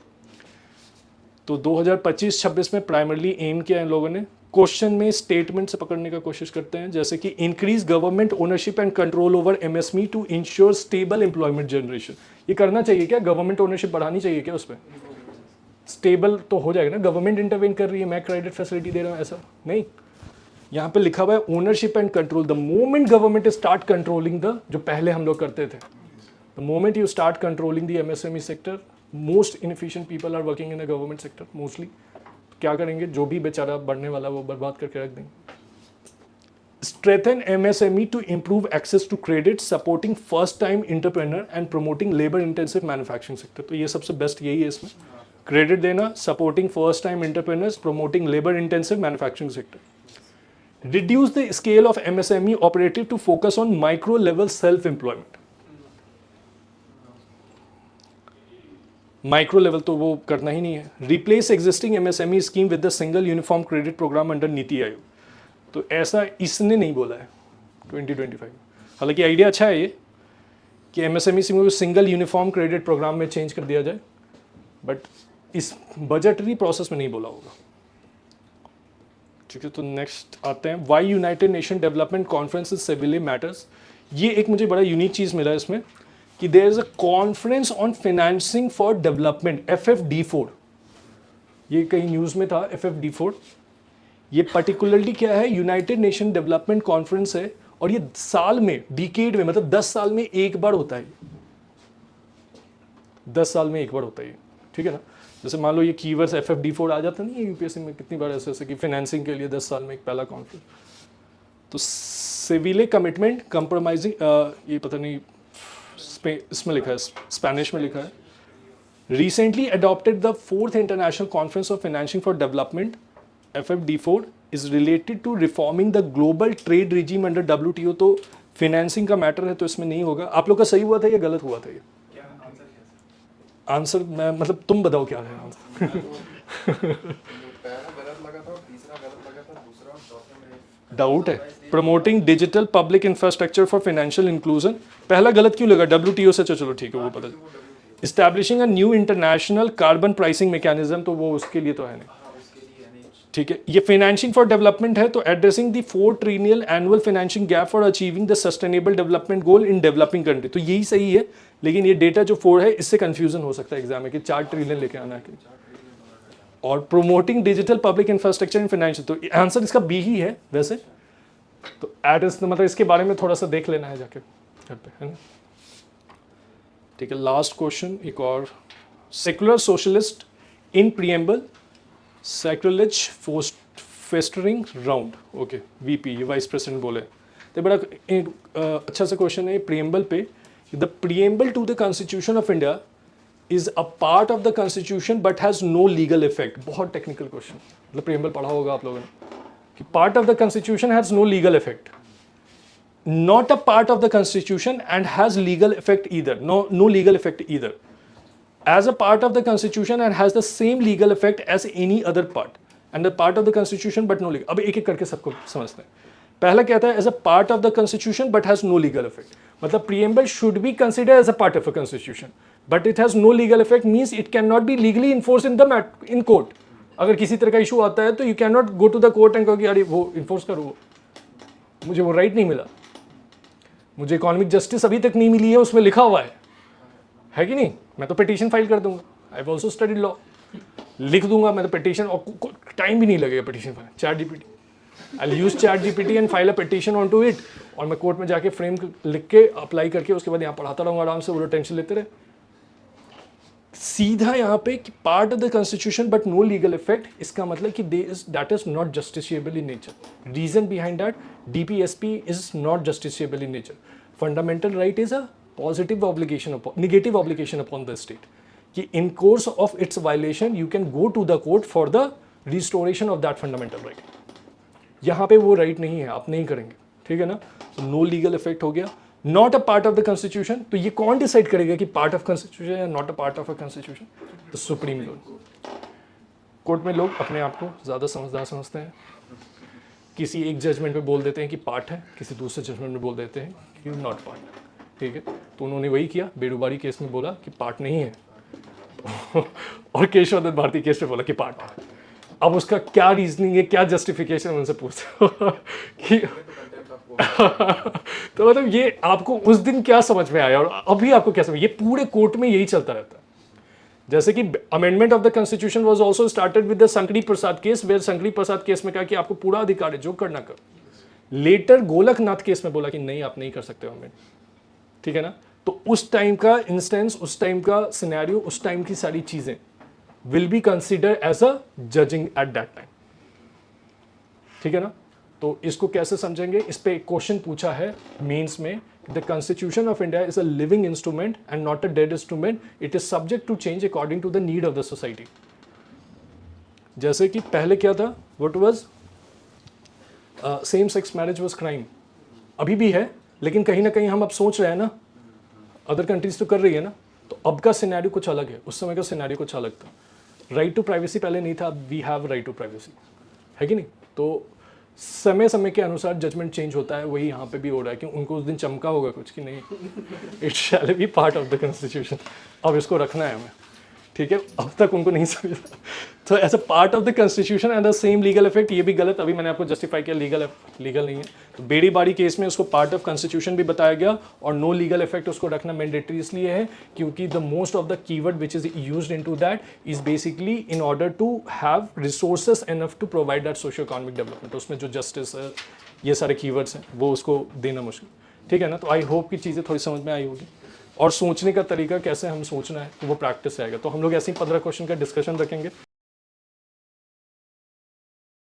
S1: तो 2025-26 में प्राइमरली एम किया इन लोगों ने। क्वेश्चन में स्टेटमेंट से पकड़ने का कोशिश करते हैं, जैसे कि increase government ownership and control over MSME to ensure stable employment generation. ये करना चाहिए क्या? गवर्नमेंट ओनरशिप बढ़ानी चाहिए क्या? उसमें स्टेबल तो हो जाएगा ना। गवर्नमेंट इंटरवेन कर रही है, मैं क्रेडिट फैसिलिटी दे रहा हूँ, ऐसा नहीं। यहाँ पे लिखा हुआ है ownership and control. The moment government start controlling the, जो पहले हम लोग करते थे, the moment you start controlling the MSME sector, most inefficient people are working in the government sector mostly. क्या करेंगे? जो भी बेचारा बढ़ने वाला वो बर्बाद करके रख देंगे। Strengthen MSME to improve access to credit, supporting first-time entrepreneur and promoting labor-intensive manufacturing sector। तो ये सबसे बेस्ट यही है इसमें, क्रेडिट देना, supporting first-time entrepreneurs, promoting labor-intensive manufacturing sector। Reduce the scale of MSME operative to focus on micro-level self-employment। Micro level तो वो करना ही नहीं है। Replace existing MSME scheme with the single uniform credit programme under NITI Aayog. तो ऐसा इसने नहीं बोला है 2025। हालांकि आइडिया अच्छा है ये कि MSME स्कीम को सिंगल यूनिफॉर्म क्रेडिट प्रोग्राम में चेंज कर दिया जाए, बट इस बजटरी प्रोसेस में नहीं बोला होगा। ठीक है, तो नेक्स्ट आते हैं why United Nation development conference Seville matters. ये एक मुझे बड़ा यूनिक चीज़ मिला है इसमें कि there is a conference on financing for development, FFD4। ये कहीं न्यूज़ में था FFD4। ये पर्टिकुलरली क्या है? यूनाइटेड नेशन डेवलपमेंट कॉन्फ्रेंस है, और ये साल में, डिकेड में, मतलब 10 साल में एक बार होता है। 10 साल में एक बार होता है, ठीक है ना। जैसे मान लो ये कीवर्ड्स FFD4 आ जाता नहीं है यूपीएससी में कितनी बार ऐसे कि फाइनेंसिंग के लिए 10 साल में एक पहला कॉन्फ्रेंस। तो सिविले कमिटमेंट कंप्रोमाइजिंग, ये पता नहीं इसमें लिखा है, स्पेनिश में लिखा है। Recently adopted the 4th international conference of financing for development FFD4 is related to reforming the global trade regime under WTO। तो फाइनेंसिंग का मैटर है तो इसमें नहीं होगा। आप लोग का सही हुआ था या गलत हुआ था? ये आंसर मैं मतलब तुम बताओ क्या है आंसर।
S4: पहला गलत लगा था, तीसरा गलत लगा था, दूसरा चौथा में
S1: डाउट है। Promoting digital public infrastructure for financial inclusion, पहला गलत क्यों लगा? WTO से चलो ठीक है, वो पता। Establishing a new international carbon pricing mechanism, तो वो उसके लिए तो है नहीं, ठीक है। ये फाइनेंसिंग फॉर डेवलपमेंट है, तो addressing the 4 trillion annual financing gap for achieving the sustainable development goal in developing country. तो यही सही है, लेकिन ये डेटा जो 4 है इससे कंफ्यूजन हो सकता है एग्जाम में कि 4 ट्रिलियन लेके आना है। और promoting digital public infrastructure in financial, तो आंसर इसका बी ही है वैसे। तो मतलब इसके बारे में थोड़ा सा देख लेना है जाके घर पे, है ना। ठीक है, लास्ट क्वेश्चन एक और। Secular socialist in preamble sacrilege festering round, okay VP, ये वाइस प्रेसिडेंट बोले। तो बड़ा अच्छा सा क्वेश्चन है प्रीएम्बल पे। The preamble to the constitution of India is a part of the constitution but has no legal effect. बहुत technical question, मतलब प्रीएम्बल पढ़ा होगा आप लोगों ने कि part of the constitution has no legal effect, not a part of the constitution and has legal effect either, no legal effect either, as a part of the constitution and has the same legal effect as any other part and a part of the constitution but no legal। अब एक एक करके सबको समझते हैं। पहला कहता है as a part of the constitution but has no legal effect, मतलब preamble should be considered as a part of a constitution but it has no legal effect means it cannot be legally enforced in court। अगर किसी तरह का issue आता है तो you cannot go to the court and कहो कि अरे वो इन्फोर्स करो, मुझे वो राइट नहीं मिला, मुझे इकोनॉमिक जस्टिस अभी तक नहीं मिली है, उसमें लिखा हुआ है कि नहीं, मैं तो पिटीशन फाइल कर दूंगा। I have also studied law, लिख दूंगा मैं तो पिटीशन, और टाइम भी नहीं लगेगा petition file, ChatGPT I use ChatGPT and file a petition on to it, और मैं कोर्ट में जाके फ्रेम लिख के अप्लाई करके उसके बाद यहाँ पढ़ाता रहूँगा आराम से, वो टेंशन लेते रहे। सीधा यहाँ पे part of the constitution but no legal effect, इसका मतलब कि that is not justiciable in nature. Reason behind that, DPSP is not justiciable in nature. Fundamental right is a positive obligation, negative obligation upon the state, कि in course of its violation you can go to the court for the restoration of that fundamental right. यहाँ पे वो right नहीं है, आप नहीं करेंगे, ठीक है ना। नो लीगल इफेक्ट हो गया, not a part of the constitution. तो ये कौन डिसाइड करेगा कि पार्ट ऑफ कॉन्स्टिट्यूशन या not a part of a constitution? The supreme court. Court में लोग अपने आप को ज़्यादा समझदार समझते हैं, किसी एक जजमेंट में बोल देते हैं कि पार्ट है, किसी दूसरे जजमेंट में बोल देते हैं कि नॉट पार्ट, ठीक है। तो उन्होंने वही किया, बेरुबारी केस में बोला कि पार्ट नहीं है और केशव दत्त भारती केस में बोला कि पार्ट है। अब उसका क्या रीजनिंग है, क्या जस्टिफिकेशन, उनसे पूछते हो कि तो मतलब ये आपको उस दिन क्या समझ में आया और अभी आपको क्या समझ, ये पूरे कोर्ट में यही चलता रहता है। जैसे कि amendment of the constitution was also started with the संकरी प्रसाद केस, वेयर संकरी प्रसाद केस में कहा कि आपको पूरा अधिकार है, जो करना कर। लेटर गोलकनाथ केस में बोला कि नहीं, आप नहीं कर सकते अमेंड, ठीक है ना। तो उस टाइम का इंस्टेंस, उस टाइम का सिनेरियो, उस टाइम की सारी चीजें will be consider as a judging at that time, ठीक है ना। तो इसको कैसे समझेंगे, इस पे एक क्वेश्चन पूछा है मेंस में, the constitution of India is a living instrument and not a dead instrument, it is subject to change according to the need of the society. जैसे कि पहले क्या था, what was same sex marriage was crime, अभी भी है, लेकिन कहीं ना कहीं हम अब सोच रहे हैं ना, अदर कंट्रीज तो कर रही है ना, तो अब का सिनेरियो कुछ अलग है, उस समय का सिनेरियो कुछ अलग था। राइट टू प्राइवेसी पहले नहीं था, we have right to privacy, है कि नहीं। तो समय समय के अनुसार जजमेंट चेंज होता है, वही यहाँ पे भी हो रहा है कि उनको उस दिन चमका होगा कुछ कि नहीं, it shall be part of the constitution, अब इसको रखना है हमें, ठीक है। अब तक उनको नहीं समझा, तो as a part of the constitution and the same legal effect, ये भी गलत, अभी मैंने आपको जस्टिफाई किया लीगल नहीं है। तो बेड़ी बाड़ी केस में उसको पार्ट ऑफ कॉन्स्टिट्यूशन भी बताया गया, और नो लीगल इफेक्ट उसको रखना मैंडेटरी इसलिए है क्योंकि the most of the keyword which is used into that is basically in order to have resources enough to provide that socio economic development. उसमें जो जस्टिस है, ये सारे कीवर्ड्स हैं, वो उसको देना मुश्किल, ठीक है ना। तो आई होप कि चीज़ें थोड़ी समझ में आई होगी, और सोचने का तरीका कैसे हम सोचना है, तो वो प्रैक्टिस आएगा। तो हम लोग ऐसे ही 15 क्वेश्चन का डिस्कशन रखेंगे।